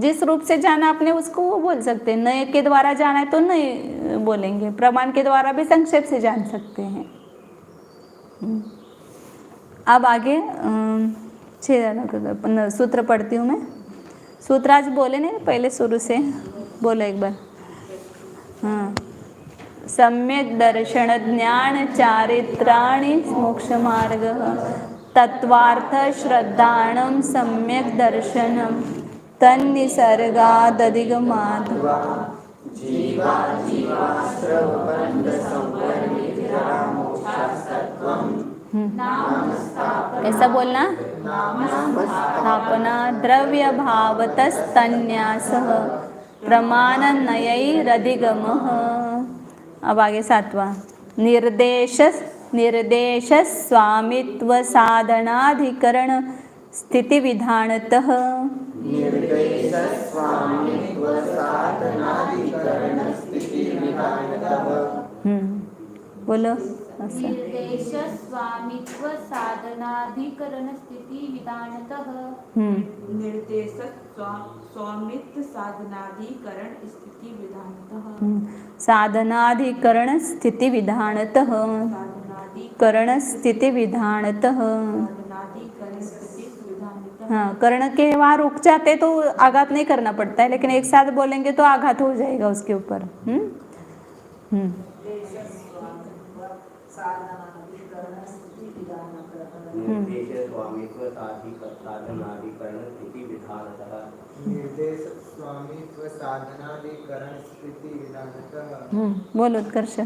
जिस रूप से जाना आपने उसको वो बोल सकते हैं। नय के द्वारा जाना है तो नय बोलेंगे, प्रमाण के द्वारा भी संक्षेप से जान सकते हैं। अब आगे 6 सूत्र पढ़ती हूँ मैं। सूत्र आज बोले नहीं, पहले शुरू से बोलो एक बार। हाँ, सम्यक दर्शन ज्ञान चारित्राणि मोक्ष मार्ग, तत्वार्थ श्रद्धाणं सम्यक दर्शनम तन्निसर्गादधिगमात्। ऐसा बोलना। स्थापना द्रव्य भावतस्तन्यासः प्रमाणनयैरधिगमः। अब आगे 7वां निर्देश स्वामित्व साधनाधिकरण स्थिति विधानतः। बोलो। निर्देश स्वामित्व साधनाधिकरण स्थिति विधानतः। निर्देश स्वामित्व साधनाधिकरण स्थिति विधानतः। साधनाधिकरण स्थिति विधानतः। करण स्थिति विधानतः। हाँ, कर्ण के वहाँ रुक जाते तो आघात नहीं करना पड़ता है, लेकिन एक साथ बोलेंगे तो आघात हो जाएगा उसके ऊपर। निर्देश स्वामित्व साधनाधिकरण स्थिति विधानतः। निर्देश स्वामित्व साधनाधिकरण स्थिति विधानतः। बोलो उत्कर्ष।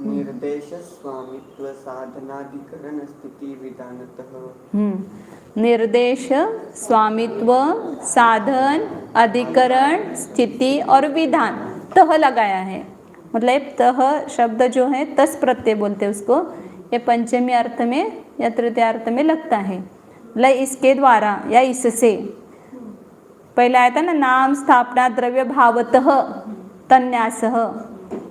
निर्देश स्वामित्व साधनाधिकरण स्थिति विधानतः। निर्देश स्वामित्व साधन अधिकरण स्थिति और विधान, तह लगाया है, मतलब तह शब्द जो है तस प्रत्यय बोलते हैं उसको, ये पंचमी अर्थ में या तृतीय अर्थ में लगता है। मतलब इसके द्वारा या इससे, पहले आया था ना, नाम स्थापना द्रव्य भावतः तन्यासः,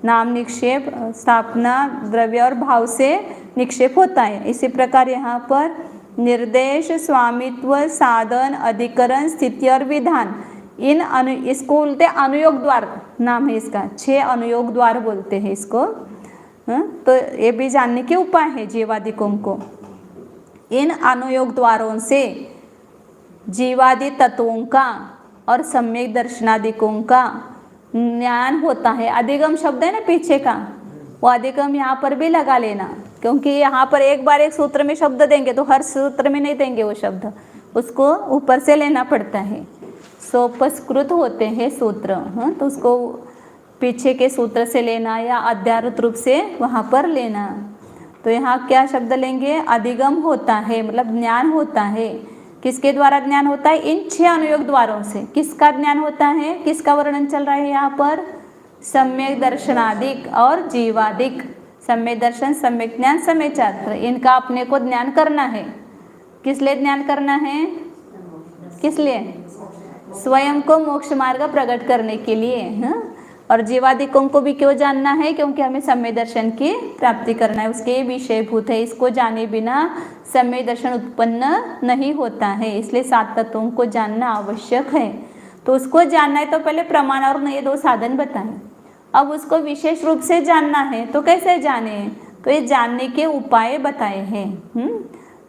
नाम निक्षेप स्थापना द्रव्य और भाव से निक्षेप होता है। इसी प्रकार यहाँ पर निर्देश स्वामित्व साधन अधिकरण स्थिति और विधान, इसको बोलते अनुयोग द्वार नाम है इसका। 6 अनुयोग द्वार बोलते हैं इसको। तो ये भी जानने के उपाय है जीवादिकों को। इन अनुयोग द्वारों से जीवादि तत्वों का और सम्यक दर्शनादिकों का ज्ञान होता है। अधिगम शब्द है ना पीछे का, वो अधिगम यहाँ पर भी लगा लेना, क्योंकि यहाँ पर एक बार एक सूत्र में शब्द देंगे तो हर सूत्र में नहीं देंगे वो शब्द, उसको ऊपर से लेना पड़ता है। सोपस्कृत होते हैं सूत्र, हाँ, तो उसको पीछे के सूत्र से लेना या अध्यारोत रूप से वहाँ पर लेना। तो यहाँ क्या शब्द लेंगे? अधिगम होता है, मतलब ज्ञान होता है। किसके द्वारा ज्ञान होता है? इन 6 अनुयोग द्वारों से। किसका ज्ञान होता है? किसका वर्णन चल रहा है यहाँ पर? सम्यक दर्शनादिक और जीवादिक। सम्यक दर्शन, सम्यक ज्ञान, सम्यक चात्र, इनका अपने को ज्ञान करना है। किस लिए ज्ञान करना है? किस लिए? स्वयं को मोक्ष मार्ग प्रकट करने के लिए, हाँ? और जीवादिकों को भी क्यों जानना है? क्योंकि हमें सम्यक दर्शन की प्राप्ति करना है, उसके विषयभूत है। इसको जाने बिना सम्यक दर्शन उत्पन्न नहीं होता है, इसलिए 7 तत्वों को जानना आवश्यक है। तो उसको जानना है तो पहले प्रमाण और ये 2 साधन बताएं। अब उसको विशेष रूप से जानना है तो कैसे जाने? तो ये जानने के उपाय बताए हैं।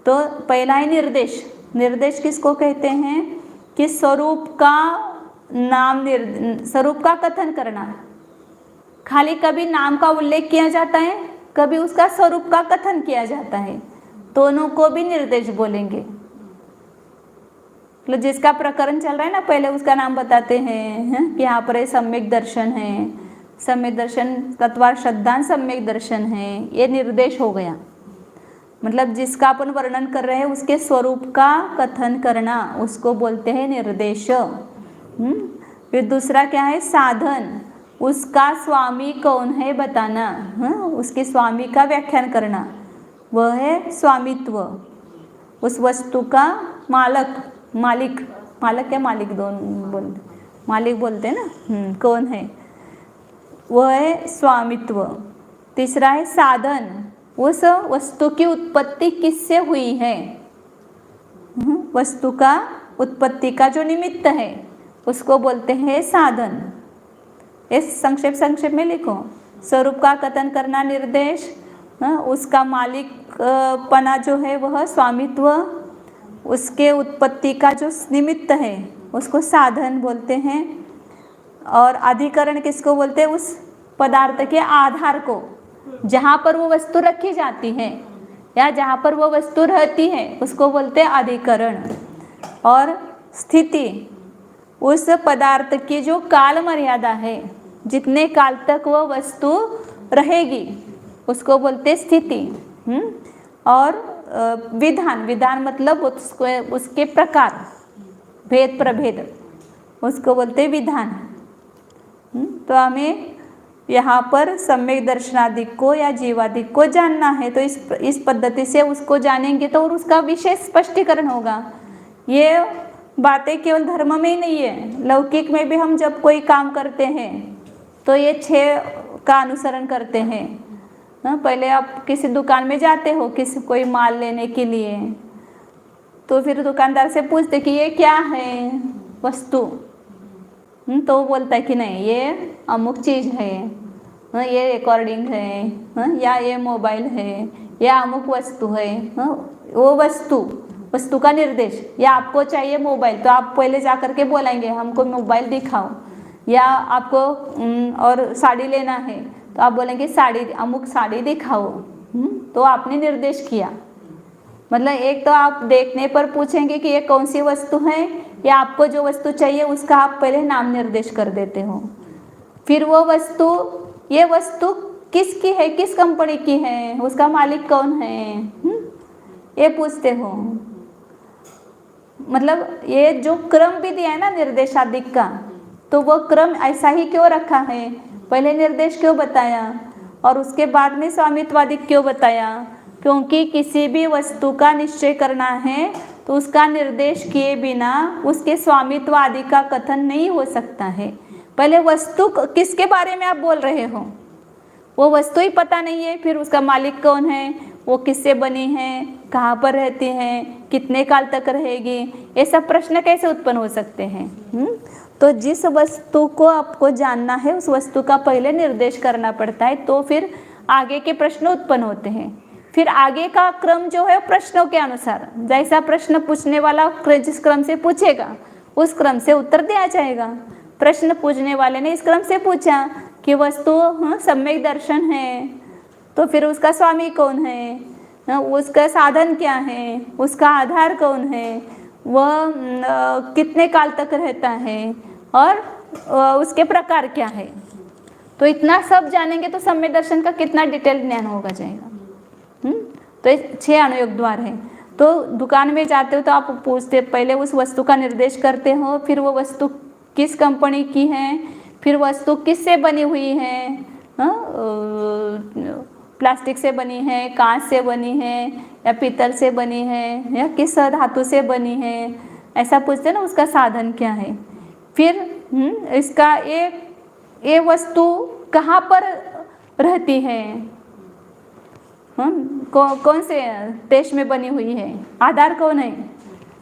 तो पहला है निर्देश। निर्देश किसको कहते हैं? कि स्वरूप का नाम, स्वरूप का कथन करना। खाली कभी नाम का उल्लेख किया जाता है, कभी उसका स्वरूप का कथन किया जाता है, दोनों को भी निर्देश बोलेंगे। मतलब जिसका प्रकरण चल रहा है ना, पहले उसका नाम बताते हैं कि यहाँ पर सम्यक दर्शन है, सम्यक दर्शन तत्वार श्रद्धान सम्यक दर्शन है, ये निर्देश हो गया। मतलब जिसका अपन वर्णन कर रहे हैं उसके स्वरूप का कथन करना, उसको बोलते हैं निर्देश। फिर दूसरा क्या है? साधन। उसका स्वामी कौन है बताना, उसके स्वामी का व्याख्यान करना, वह है स्वामित्व। उस वस्तु का मालक, मालक या मालिक दोनों बोलते, मालिक बोलते हैं ना, कौन है, वह है स्वामित्व। तीसरा है साधन। उस वस्तु की उत्पत्ति किससे हुई है, वस्तु का उत्पत्ति का जो निमित्त है उसको बोलते हैं साधन। इस संक्षेप में लिखो। स्वरूप का कथन करना निर्देश, उसका मालिक पना जो है वह स्वामित्व, उसके उत्पत्ति का जो निमित्त है उसको साधन बोलते हैं। और अधिकरण किसको बोलते हैं? उस पदार्थ के आधार को, जहाँ पर वो वस्तु रखी जाती है या जहाँ पर वो वस्तु रहती है उसको बोलते हैं अधिकरण। और स्थिति, उस पदार्थ की जो काल मर्यादा है, जितने काल तक वह वस्तु रहेगी उसको बोलते हैं स्थिति। और विधान मतलब उसके प्रकार, भेद प्रभेद, उसको बोलते हैं विधान। तो हमें यहाँ पर सम्यक दर्शनादिक को या जीवादिक को जानना है, तो इस पद्धति से उसको जानेंगे तो और उसका विशेष स्पष्टीकरण होगा। ये बातें केवल धर्म में ही नहीं है, लौकिक में भी हम जब कोई काम करते हैं तो ये 6 का अनुसरण करते हैं। पहले आप किसी दुकान में जाते हो कोई माल लेने के लिए, तो फिर दुकानदार से पूछते कि ये क्या है वस्तु, तो वो बोलता है कि नहीं ये अमुक चीज़ है, ये रिकॉर्डिंग है, या ये मोबाइल है, या अमुक वस्तु है। वो वस्तु का निर्देश। या आपको चाहिए मोबाइल तो आप पहले जा कर के बोलेंगे हमको मोबाइल दिखाओ। या आपको और साड़ी लेना है तो आप बोलेंगे साड़ी, अमुक साड़ी दिखाओ। तो आपने निर्देश किया। मतलब एक तो आप देखने पर पूछेंगे कि ये कौन सी वस्तु है, या आपको जो वस्तु चाहिए उसका आप पहले नाम निर्देश कर देते हो। फिर वो वस्तु, ये वस्तु किसकी है, किस कंपनी की है, उसका मालिक कौन है, ये पूछते हो। मतलब ये जो क्रम भी दिया है ना निर्देशादिक का, तो वो क्रम ऐसा ही क्यों रखा है? पहले निर्देश क्यों बताया और उसके बाद में स्वामित्वादिक क्यों बताया? क्योंकि किसी भी वस्तु का निश्चय करना है तो उसका निर्देश किए बिना उसके स्वामित्व आदि का कथन नहीं हो सकता है। पहले वस्तु किसके बारे में आप बोल रहे हो, वो वस्तु ही पता नहीं है, फिर उसका मालिक कौन है, वो किससे बनी है, कहाँ पर रहती है, कितने काल तक रहेगी, ये सब प्रश्न कैसे उत्पन्न हो सकते हैं? तो जिस वस्तु को आपको जानना है उस वस्तु का पहले निर्देश करना पड़ता है, तो फिर आगे के प्रश्न उत्पन्न होते हैं। फिर आगे का क्रम जो है प्रश्नों के अनुसार, जैसा प्रश्न पूछने वाला जिस क्रम से पूछेगा उस क्रम से उत्तर दिया जाएगा। प्रश्न पूछने वाले ने इस क्रम से पूछा कि वस्तु सम्यक दर्शन है, तो फिर उसका स्वामी कौन है, उसका साधन क्या है, उसका आधार कौन है, वह कितने काल तक रहता है और उसके प्रकार क्या है। तो इतना सब जानेंगे तो सम्यक दर्शन का कितना डिटेल ज्ञान होगा जाएगा। तो ये 6 अनुयोग द्वार है। तो दुकान में जाते हो तो आप पूछते, पहले उस वस्तु का निर्देश करते हो, फिर वो वस्तु किस कंपनी की है, फिर वस्तु किससे बनी हुई है, प्लास्टिक से बनी है, कांच से बनी है या पीतल से बनी है या किस धातु से बनी है, ऐसा पूछते ना। उसका साधन क्या है, फिर इसका ये वस्तु कहाँ पर रहती है, कौन से देश में बनी हुई है, आधार कौन है,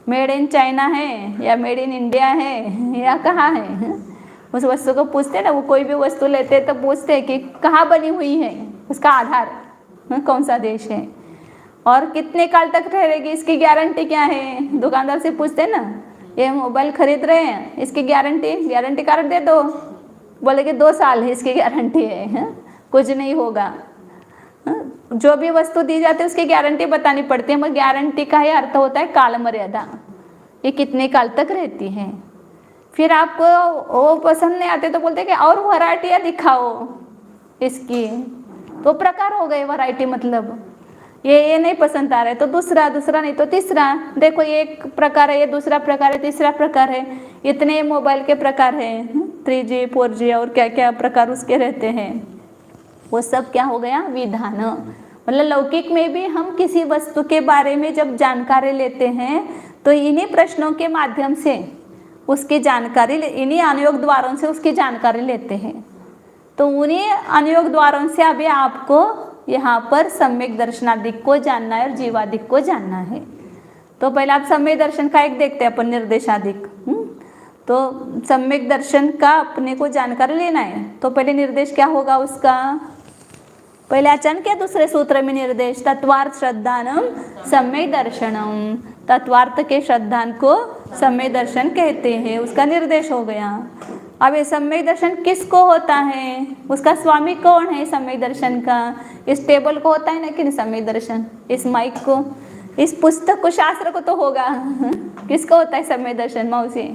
मेड इन चाइना है या मेड इन इंडिया है या कहाँ है। उस वस्तु को पूछते ना, वो कोई भी वस्तु लेते तो पूछते कि कहाँ बनी हुई है, उसका आधार कौन सा देश है और कितने काल तक ठहरेगी, इसकी गारंटी क्या है। दुकानदार से पूछते ना, ये मोबाइल खरीद रहे हैं, इसकी गारंटी कार्ड दे दो, बोले कि 2 साल है इसकी गारंटी है, कुछ नहीं होगा। जो भी वस्तु दी जाती है उसकी गारंटी बतानी पड़ती है, मगर गारंटी का ही अर्थ होता है काल मर्यादा, ये कितने काल तक रहती है। फिर आपको वो पसंद नहीं आते तो बोलते हैं कि और वैरायटियाँ दिखाओ इसकी, तो प्रकार हो गए वैरायटी, मतलब ये नहीं पसंद आ रहा है तो दूसरा नहीं तो तीसरा। देखो ये एक प्रकार है, ये दूसरा प्रकार है, तीसरा प्रकार है, इतने मोबाइल के प्रकार हैं, 3G 4G और क्या क्या प्रकार उसके रहते हैं। वो सब क्या हो गया, विधान। मतलब लौकिक में भी हम किसी वस्तु के बारे में जब जानकारी लेते हैं तो इन्हीं प्रश्नों के माध्यम से उसकी जानकारी, इन्हीं अनुयोग द्वारों से उसकी जानकारी लेते हैं। तो उन्हीं अनुयोग द्वारों से अभी आपको यहाँ पर सम्यक दर्शनादिक को जानना है और जीवादिक को जानना है। तो पहले आप सम्यक दर्शन का एक देखते हैं अपन, निर्देशादिक। तो सम्यक दर्शन का अपने को जानकारी लेना है तो पहले निर्देश क्या होगा उसका, पहले अचानक क्या दूसरे सूत्र में निर्देश, तत्वार्थ श्रद्धानम सम्यक दर्शनम, तत्वार्थ के श्रद्धान को सम्यक दर्शन कहते हैं, उसका निर्देश हो गया। अब ये सम्यक दर्शन किसको होता है, उसका स्वामी कौन है सम्यक दर्शन का। इस टेबल को होता है ना कि नहीं सम्यक दर्शन, इस माइक को, इस पुस्तक को, शास्त्र को तो होगा। किसको होता है सम्यक दर्शन मौसी,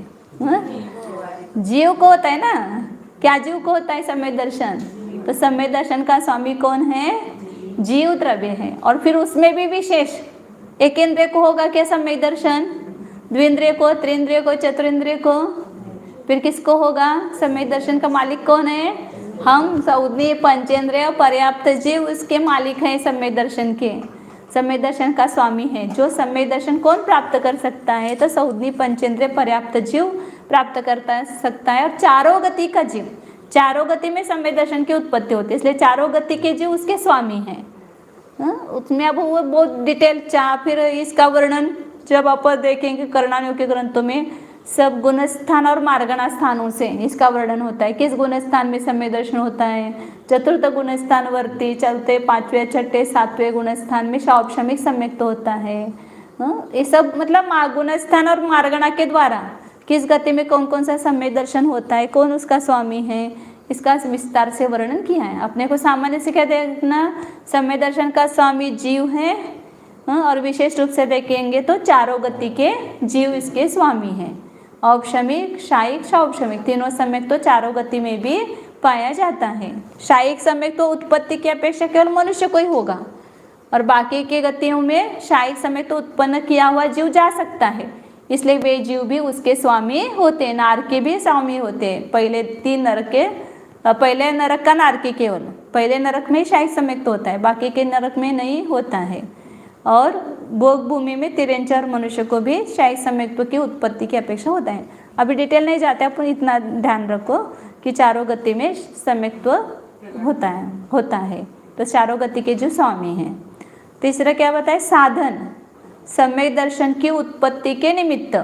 जीव को होता है ना, क्या जीव को होता है सम्यक दर्शन। तो सम्यक दर्शन का स्वामी कौन है, जीव द्रव्य है। और फिर उसमें भी विशेष एक इंद्रिय को होगा क्या सम्यक दर्शन, द्विंद्रिय को, त्रिंद्रिय को, चतुरिंद्रिय को। फिर किसको होगा सम्यक दर्शन का मालिक कौन है, हम सौदनी पंचेंद्रिय पर्याप्त जीव उसके मालिक हैं सम्यक दर्शन के। सम्यक दर्शन का स्वामी है। जो सम्यक दर्शन कौन प्राप्त कर सकता है, तो सौदनी पंचेंद्रिय पर्याप्त जीव प्राप्त करता सकता है। और चारों गति का जीव, चारों गति में सम्यक दर्शन की उत्पत्ति होती है, इसलिए चारों गति के जीव उसके स्वामी हैं। उसमें अब वो बहुत डिटेल फिर इसका वर्णन जब आप देखेंगे करणानियों के ग्रंथों में, सब गुणस्थान और मार्गणा स्थानों से इसका वर्णन होता है। किस गुणस्थान में सम्यक दर्शन होता है, चतुर्थ गुणस्थान वर्ती, चौथे, पांचवें, छठे, सातवें गुणस्थान में शौक्षमिक सम्यक तो होता है। ये सब मतलब गुणस्थान और मार्गणा के द्वारा किस गति में कौन कौन सा सम्यक दर्शन होता है, कौन उसका स्वामी है, इसका विस्तार से वर्णन किया है। अपने को सामान्य से क्या देखना, सम्यक दर्शन का स्वामी जीव है, और विशेष रूप से देखेंगे तो चारों गति के जीव इसके स्वामी हैं। औपशमिक, शायिक, शौक्षमिक तीनों सम्यक तो चारों गति में भी पाया जाता है। शायिक सम्यक तो उत्पत्ति की अपेक्षा केवल मनुष्य को ही होगा, और बाकी के गतियों में शायिक सम्यक तो उत्पन्न किया हुआ जीव जा सकता है, इसलिए वे जीव भी उसके स्वामी होते हैं। नारकी भी स्वामी होते हैं। पहले 3 नरक के, पहले नरक का नारकी केवल पहले नरक में ही शायिक सम्यक तो होता है, बाकी के नरक में नहीं होता है। और भोग भूमि में तिरंचर मनुष्य को भी शायिक सम्यक्त्व की उत्पत्ति की अपेक्षा होता है। अभी डिटेल नहीं जाते, अपन इतना ध्यान रखो कि चारों गति में सम्यक्त्व होता है। तो चारों गति के जो स्वामी हैं। तीसरा क्या बताए, साधन सम्यक दर्शन की उत्पत्ति के निमित्त।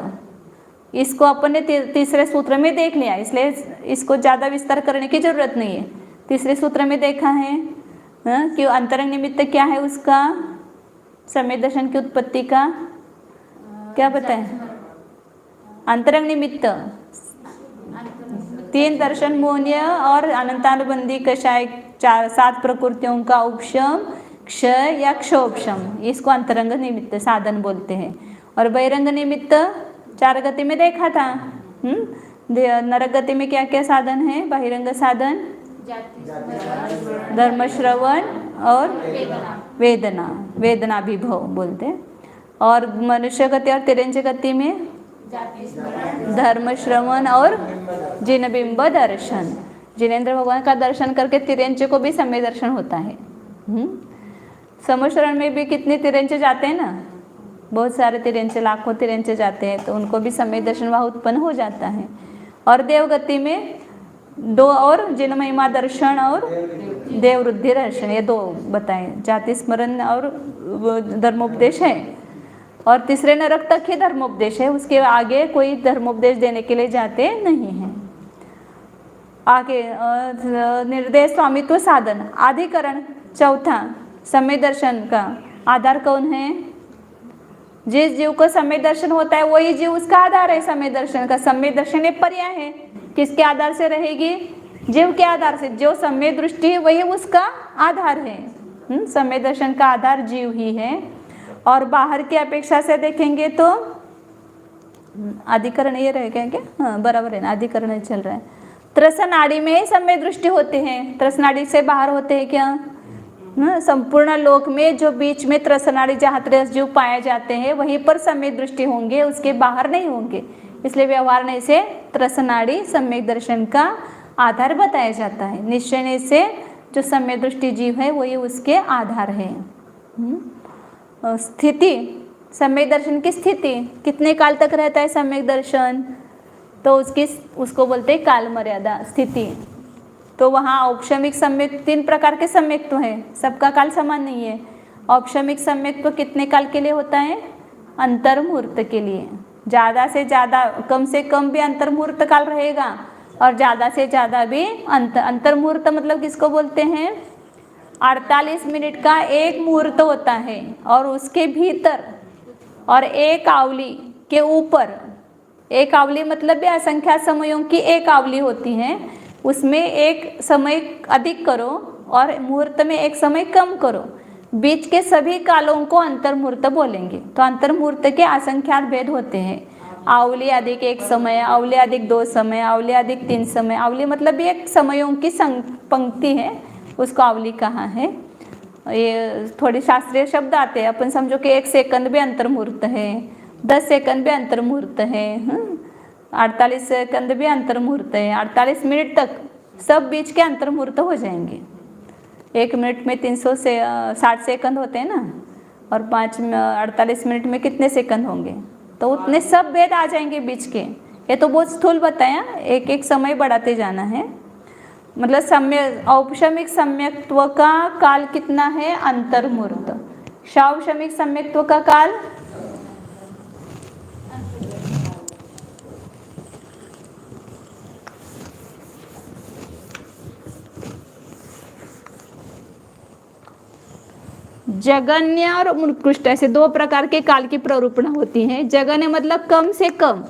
इसको अपन ने तीसरे सूत्र में देख लिया, इसलिए इसको ज़्यादा विस्तार करने की जरूरत नहीं है। तीसरे सूत्र में देखा है कि अंतरंग निमित्त क्या है उसका, सम्यक दर्शन की उत्पत्ति का क्या बताएं, अंतरंग निमित्त तीन दर्शन मोहनीय और अनंतानुबंधी कषाय 7 प्रकृतियों का उपशम, क्षय या क्षोपशम, इसको अंतरंग निमित्त साधन बोलते हैं। और बहिरंग निमित्त 4 गति में देखा था। नरक गति में क्या क्या साधन है? बहिरंग साधन धर्म श्रवण और वेदना विभव बोलते हैं। और मनुष्य गति और तिरंज गति में धर्म श्रवण और जिन बिंब दर्शन। जिनेन्द्र भगवान का दर्शन करके तिरंज को भी समय दर्शन होता है। समूह में भी कितने तिरंज जाते हैं ना, बहुत सारे तिरंज, लाखों तिरंज जाते हैं, तो उनको भी समय दर्शन वहाँ उत्पन्न हो जाता है। और देवगति में 2 और जिन महिमा दर्शन और देव वृद्धि दर्शन, ये 2 बताए। जाति स्मरण और धर्मोपदेश है। और तीसरे नरक तक ही धर्मोपदेश है, उसके आगे कोई धर्मोपदेश देने के लिए जाते नहीं हैं। आगे निर्देश स्वामित्व साधन अधिकरण चौथा, समय दर्शन का आधार कौन है? जिस जीव को समय दर्शन होता है वही जीव उसका आधार है समय दर्शन का। समय दर्शन एक पर्याय है, किसके आधार से रहेगी? जीव के आधार से। जो समय दृष्टि है वही उसका आधार है। समय दर्शन का आधार जीव ही है। और बाहर की अपेक्षा से देखेंगे तो अधिकरण ये रहेगा क्या? हाँ बराबर है ना, अधिकरण चल रहा है। त्रसनाड़ी में समय दृष्टि होते हैं, त्रसनाड़ी से बाहर होते हैं क्या? संपूर्ण लोक में जो बीच में त्रसनाड़ी जहाँ त्रस जीव पाए जाते हैं वहीं पर समय दृष्टि होंगे, उसके बाहर नहीं होंगे। इसलिए व्यवहार से त्रसनाड़ी सम्यक दर्शन का आधार बताया जाता है। निश्चय से जो सम्यक दृष्टि जीव है वही उसके आधार है। स्थिति, सम्यक दर्शन की स्थिति कितने काल तक रहता है सम्यक दर्शन? तो उसको बोलते हैं काल मर्यादा स्थिति। तो वहाँ औपशमिक सम्यक 3 प्रकार के सम्यक्त्व है, सबका काल समान नहीं है। औपशमिक सम्यक्त्व कितने काल के लिए होता है? अंतर्मुहूर्त के लिए। ज़्यादा से ज़्यादा, कम से कम भी अंतर्मुहूर्त काल रहेगा और ज़्यादा से ज़्यादा भी अंतर्मुहूर्त मतलब किसको बोलते हैं? 48 मिनट का एक मुहूर्त होता है और उसके भीतर और एक आवली के ऊपर, एक आवली मतलब भी असंख्यात समयों की एक आवली होती है, उसमें एक समय अधिक करो और मुहूर्त में एक समय कम करो, बीच के सभी कालों को अंतर्मुहूर्त बोलेंगे। तो अंतर्मुहूर्त के असंख्यात भेद होते हैं। आवली अधिक 1 समय, आवली अधिक 2 समय, आवली अधिक 3 समय। आवली मतलब भी एक समयों की पंक्ति है, उसको आवली कहा है। ये थोड़ी शास्त्रीय शब्द आते हैं, अपन समझो कि 1 सेकंड भी अंतर्मुहूर्त है, 10 सेकंड भी अंतर्मुहूर्त है, 48 सेकंड भी अंतर्मुहूर्त है, 48 मिनट तक सब बीच के अंतर्मुहूर्त हो जाएंगे। 1 मिनट में 360 सेकंड होते हैं ना, और 48 मिनट में कितने सेकंड होंगे? तो उतने सब भेद आ जाएंगे बीच के। ये तो बहुत स्थूल बताया, एक एक समय बढ़ाते जाना है। मतलब सम्यक औपशमिक सम्यक्त्व का काल कितना है? अंतर्मुहूर्त। सावशमिक सम्यक्त्व का काल जगन्य और उत्कृष्ट, ऐसे 2 प्रकार के काल की प्ररूपणा होती है। जगन्य मतलब कम से कम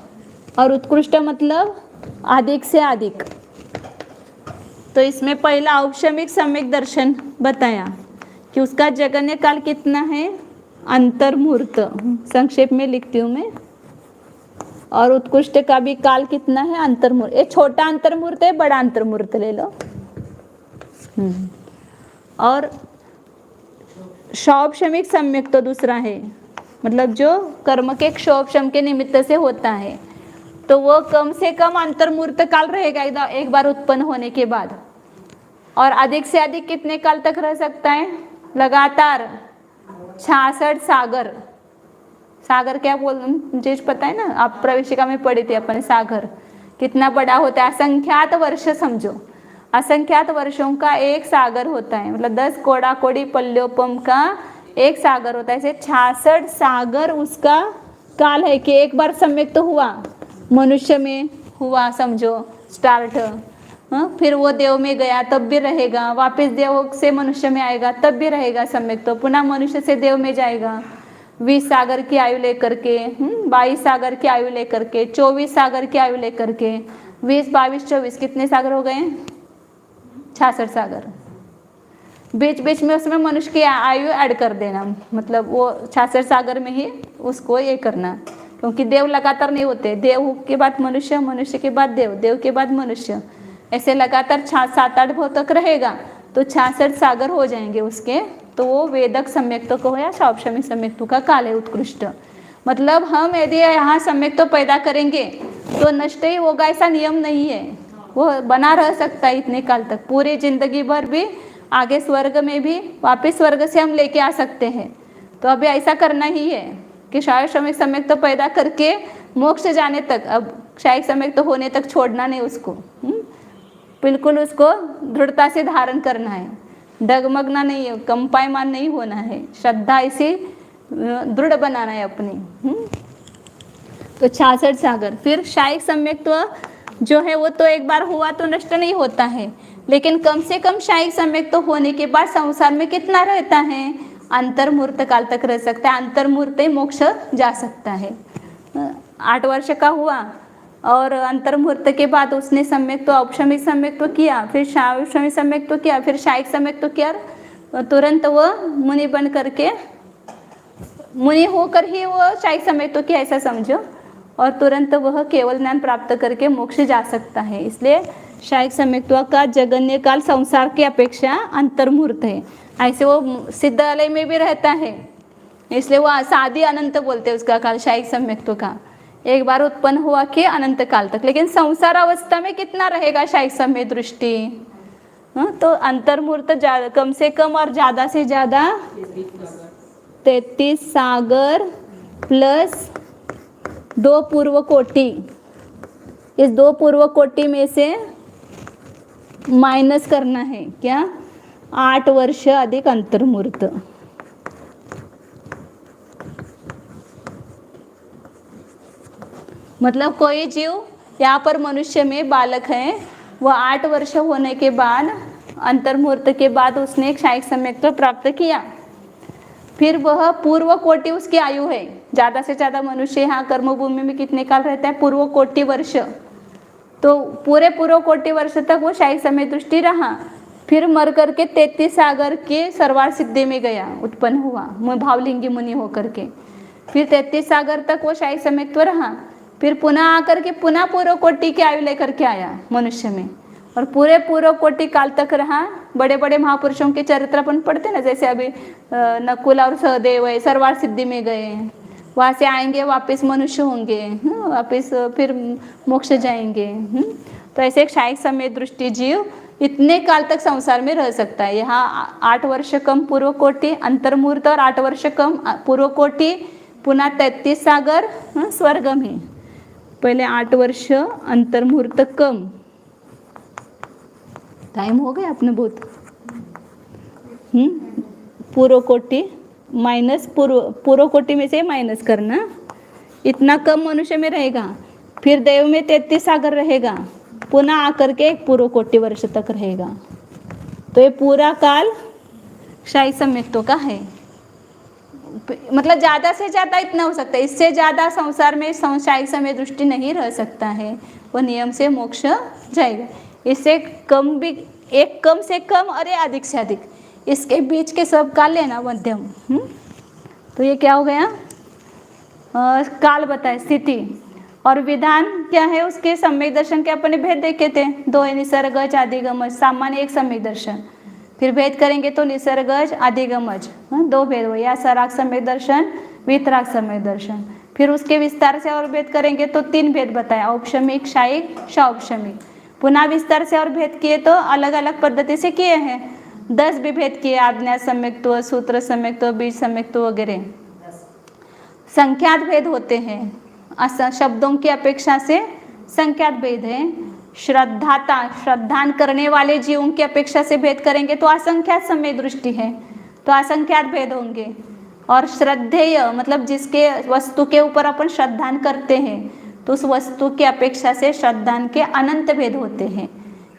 और उत्कृष्ट मतलब अधिक से अधिक। तो इसमें पहला औपशमिक सम्यक दर्शन बताया कि उसका जगन्य काल कितना है? अंतर्मुहूर्त, संक्षेप में लिखती हूँ मैं। और उत्कृष्ट का भी काल कितना है? अंतर्मुहूर्त। ये छोटा अंतर्मुहूर्त है, बड़ा अंतर्मुहूर्त ले लो। और क्षौपशमिक सम्यक तो दूसरा है, मतलब जो कर्म के क्षौपशम के निमित्त से होता है, तो वो कम से कम अंतर्मुहूर्त काल रहेगा एक बार उत्पन्न होने के बाद। और अधिक से अधिक कितने काल तक रह सकता है? लगातार 66 सागर। सागर क्या मुझे पता है ना, आप प्रवेशिका में पढ़ी थी अपन। सागर कितना बड़ा होता है? असंख्यात वर्ष समझो, असंख्यात वर्षों का एक सागर होता है, मतलब 10 कोड़ा कोड़ी पल्योपम का एक सागर होता है। ऐसे 66 सागर उसका काल है कि एक बार सम्यक तो हुआ, मनुष्य में हुआ समझो स्टार्ट, फिर वो देव में गया तब भी रहेगा, वापस देव से मनुष्य में आएगा तब भी रहेगा सम्यक तो, पुनः मनुष्य से देव में जाएगा 20 सागर की आयु लेकर के, 22 सागर की आयु लेकर के, 24 सागर की आयु लेकर के, 20, 22, 24 कितने सागर हो गए? 66 सागर। बीच बीच में उसमें मनुष्य की आयु ऐड कर देना, मतलब वो 66 सागर में ही उसको ये करना, क्योंकि देव लगातार नहीं होते, देव के बाद मनुष्य, मनुष्य के बाद देव, देव के बाद मनुष्य, ऐसे लगातार 7-8 भाव तक रहेगा तो 66 सागर हो जाएंगे उसके। तो वो वेदक सम्यक्तों को या औपशमिक सम्यक्तों का काल है उत्कृष्ट। मतलब हम यदि यहाँ सम्यक तो पैदा करेंगे तो नष्ट ही होगा ऐसा नियम नहीं है, वो बना रह सकता है इतने काल तक, पूरी जिंदगी भर भी, आगे स्वर्ग में भी वापस स्वर्ग से हम लेके आ सकते हैं। तो अभी ऐसा करना ही है कि शायद सम्यक सम्यक तो पैदा करके मोक्ष जाने तक, अब शायद सम्यक तो होने तक छोड़ना नहीं उसको, बिल्कुल उसको दृढ़ता से धारण करना है, डगमगना नहीं है, कंपायमान नहीं होना है, श्रद्धा इसे दृढ़ बनाना है अपनी। तो 66 सागर। फिर शायिक सम्यक्त्व जो है वो तो एक बार हुआ तो नष्ट नहीं होता है, लेकिन कम से कम शायिक सम्यक्त्व होने के बाद संसार में कितना रहता है? अंतर्मुहूर्त काल तक रह सकता है, अंतर्मुहूर्त ही मोक्ष जा सकता है। 8 वर्ष का हुआ और अंतर्मुहूर्त के बाद उसने सम्यक्त्व, औपशमिक सम्यक्त्व किया, फिर औपशमिक सम्यक्त्व किया, फिर शायिक सम्यक्त्व किया, तुरंत वो मुनि बन करके, मुनि होकर ही वो शायिक सम्यक्त्व किया ऐसा समझो, और तुरंत वह केवल ज्ञान प्राप्त करके मोक्ष जा सकता है। इसलिए शायिक सम्यक्त्व का जगन्य काल संसार की अपेक्षा अंतर्मुहूर्त है। ऐसे वो सिद्धालय में भी रहता है, इसलिए वो सादी अनंत बोलते हैं उसका काल शायिक सम्यक्त्व का, एक बार उत्पन्न हुआ कि अनंत काल तक। लेकिन संसार अवस्था में कितना रहेगा शायिक सम्यक दृष्टि? तो अंतर्मुहूर्त कम से कम और ज़्यादा से ज़्यादा 33 सागर प्लस 2 पूर्व कोटि। इस 2 पूर्व कोटि में से माइनस करना है क्या? 8 वर्ष अधिक अंतर्मुहूर्त। मतलब कोई जीव यहाँ पर मनुष्य में बालक है, वह 8 वर्ष होने के बाद अंतर्मुहूर्त के बाद उसने एक शायिक सम्यक्त्व प्राप्त किया, फिर वह पूर्व कोटि उसकी आयु है। ज़्यादा से ज़्यादा मनुष्य यहाँ कर्मभूमि में कितने काल रहता है? पूर्व कोटि वर्ष। तो पूरे पूर्व कोटि वर्ष तक वो शायिक सम्यक दृष्टि रहा, फिर मर करके 33 सागर के सर्वार सिद्धि में गया, उत्पन्न हुआ भावलिंगी मुनि होकर के, फिर 33 सागर तक वो शायिक सम्यक्त्व रहा, फिर पुनः आकर के पुनः पूर्व कोटि की आयु लेकर के आया मनुष्य में, और पूरे पूर्व कोटि काल तक रहा। बड़े बड़े महापुरुषों के चरित्र अपन पढ़ते ना, जैसे अभी नकुल और सहदेव है, सर्वार सिद्धि में गए, वहाँ से आएंगे वापस मनुष्य होंगे, वापस फिर मोक्ष जाएंगे। तो ऐसे एक शायिक सम्यक दृष्टि जीव इतने काल तक संसार में रह सकता है। यहाँ 8 वर्ष कम पूर्व कोटि अंतर्मुहूर्त और 8 वर्ष कम पूर्व कोटि, पुनः 33 सागर स्वर्ग में। पहले 8 वर्ष अंतर्मुहूर्त कम, टाइम हो गया अपने बहुत। पूर्व कोटि माइनस पूर्व कोटि में से माइनस करना, इतना कम मनुष्य में रहेगा, फिर देव में 33 सागर रहेगा, पुनः आकर के एक पूर्व कोटि वर्ष तक रहेगा। तो ये पूरा काल शायिक सम्यक्त्व का है। मतलब ज़्यादा से ज़्यादा इतना हो सकता है, इससे ज़्यादा संसार में शायिक सम्यक दृष्टि नहीं रह सकता है, वो नियम से मोक्ष जाएगा। इससे कम भी, एक कम से कम और ये अधिक से अधिक, इसके बीच के सब काल लेना मध्यम। तो ये क्या हो गया? काल बताए स्थिति और विधान क्या है, उसके सम्यक दर्शन के अपने भेद देखे थे, 2 है निसर्गज आदिगमज, सामान्य एक सम्यक दर्शन, फिर भेद करेंगे तो निसर्गज आदिगमज 2 भेद हो, या सराग सम्यक दर्शन, वितराग सम्यक दर्शन। फिर उसके विस्तार से और भेद करेंगे तो 3 भेद बताया, औपशमिक, शायिक, शाऔपशमिक। पुनः विस्तार से और भेद किए तो अलग अलग पद्धति से किए हैं, 10 भी भेद किए, आज्ञा सम्यक्त्व, सूत्र सम्यक्त्व, बीज सम्यक्त्व वगैरह। संख्यात भेद होते हैं, शब्दों की अपेक्षा से संख्यात भेद है। श्रद्धान करने वाले जीवों की अपेक्षा से भेद करेंगे तो असंख्यात सम्यक दृष्टि है, तो असंख्यात भेद होंगे। और श्रद्धेय मतलब जिसके वस्तु के ऊपर अपन श्रद्धान करते हैं, तो उस वस्तु की अपेक्षा से श्रद्धान के अनंत भेद होते हैं।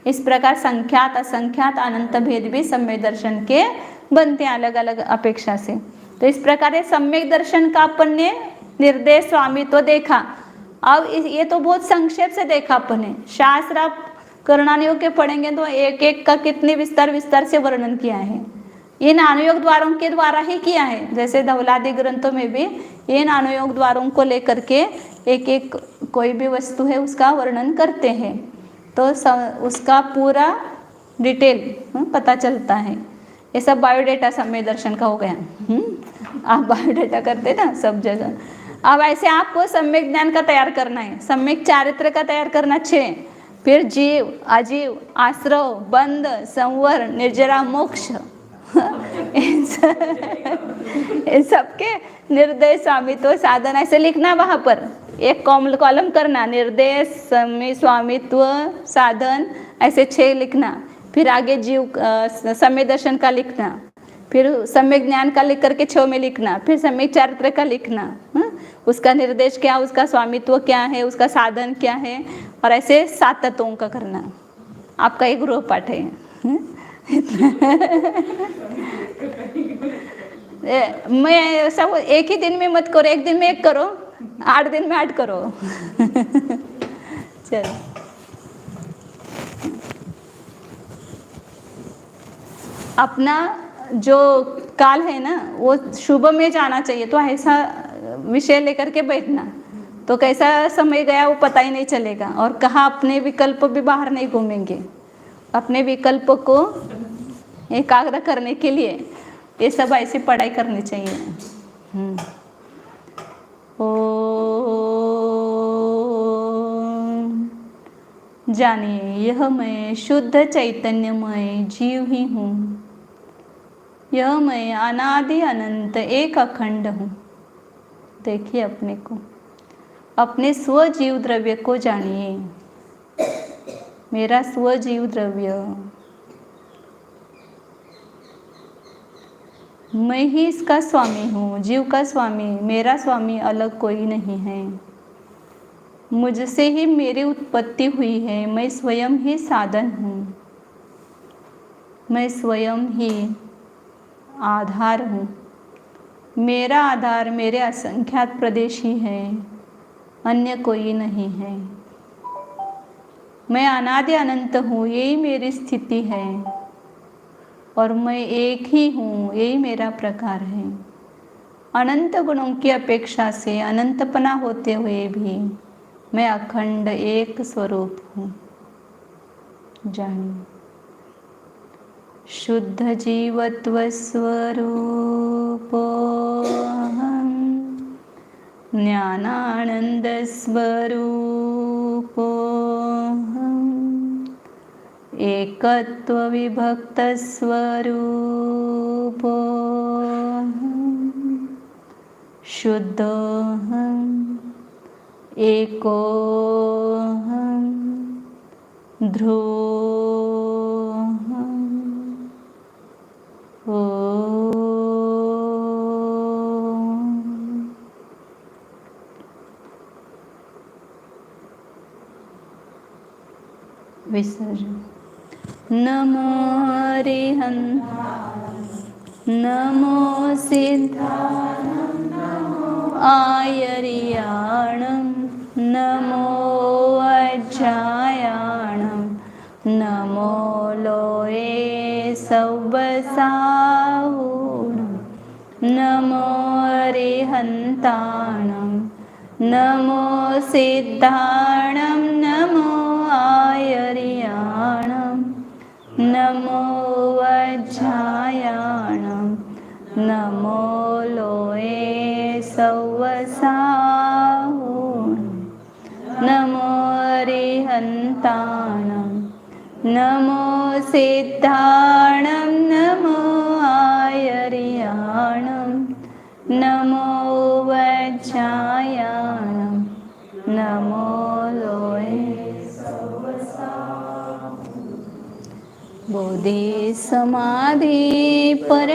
इस प्रकार संख्यात, असंख्यात, अनंत भेद भी सम्यक दर्शन के बनते हैं अलग अलग अपेक्षा से। तो इस प्रकार सम्यक दर्शन का अपन ने निर्देश स्वामित्व देखा। अब ये तो बहुत संक्षेप से देखा अपने। शास्त्र आप करणानुयोग के पढ़ेंगे तो एक एक का कितने विस्तार से वर्णन किया है। इन अनुयोग द्वारों के द्वारा ही किया है। जैसे धवलादि ग्रंथों में भी इन अनुयोग द्वारों को लेकर के एक एक कोई भी वस्तु है उसका वर्णन करते हैं, तो उसका पूरा डिटेल पता चलता है। ये सब बायोडेटा समय दर्शन का हो गया। आप बायोडेटा करते ना सब जगह। अब ऐसे आपको सम्यक ज्ञान का तैयार करना है, सम्यक चारित्र का तैयार करना 6, फिर जीव, अजीव, आश्रव, बंध, संवर, निर्जरा, मोक्ष, इन सबके निर्देश, स्वामित्व, साधन ऐसे लिखना। वहाँ पर एक कॉलम करना, निर्देश, स्वामित्व, साधन, ऐसे 6 लिखना। फिर आगे जीव सम्य दर्शन का लिखना, फिर सम्यक ज्ञान का लिख करके 6 में लिखना, फिर सम्यक चारित्र का लिखना, उसका निर्देश क्या, उसका स्वामित्व क्या है, उसका साधन क्या है, और ऐसे 7 तत्वों का करना। आपका एक गृह पाठ है। मैं सब एक ही दिन में मत करो, एक दिन में एक करो, 8 दिन में 8 करो। चलो अपना जो काल है ना वो शुभ में जाना चाहिए, तो ऐसा विषय लेकर के बैठना, तो कैसा समय गया वो पता ही नहीं चलेगा। और कहाँ अपने विकल्प भी बाहर नहीं घूमेंगे। अपने विकल्प को एकाग्र करने के लिए ये सब ऐसी पढ़ाई करनी चाहिए। जानिए यह मैं शुद्ध चैतन्यमय जीव ही हूँ, यह मैं अनादि अनंत एक अखंड हूँ। देखिए अपने को, अपने स्वजीव द्रव्य को जानिए। मेरा स्वजीव द्रव्य, मैं ही इसका स्वामी हूँ, जीव का स्वामी। मेरा स्वामी अलग कोई नहीं है। मुझसे ही मेरी उत्पत्ति हुई है। मैं स्वयं ही साधन हूँ, मैं स्वयं ही आधार हूँ। मेरा आधार मेरे असंख्यात प्रदेश ही है, अन्य कोई नहीं है। मैं अनादि अनंत हूँ, यही मेरी स्थिति है। और मैं एक ही हूँ, यही मेरा प्रकार है। अनंत गुणों की अपेक्षा से अनंतपना होते हुए भी मैं अखंड एक स्वरूप हूँ। जानिए शुद्ध जीवत्व स्वरूपोऽहं, ज्ञानानंद स्वरूपोऽहं, एकत्व विभक्त स्वरूपोऽहं, शुद्धोऽहं, एकोऽहं, ध्रुवोऽहं। विसर्जन। नमो अरिहंत, नमो सिद्धाणं, आयर्याणं, नमो अज्जायाणं, नमो लोये सौबसाहुणं, नमो अरिहन्ताणं, नमो सिद्धाणं, नमो आयर्याणं, नमो अज्जायाणं, नमो लोये सौबसाहुणं, नमो अरिहन्ताणं, नमो सिद्धाणं, नमो आयर्याणं, नमो वज्जायाणं, नमो लोये सौबसाहुणं। बोधि समाधि पर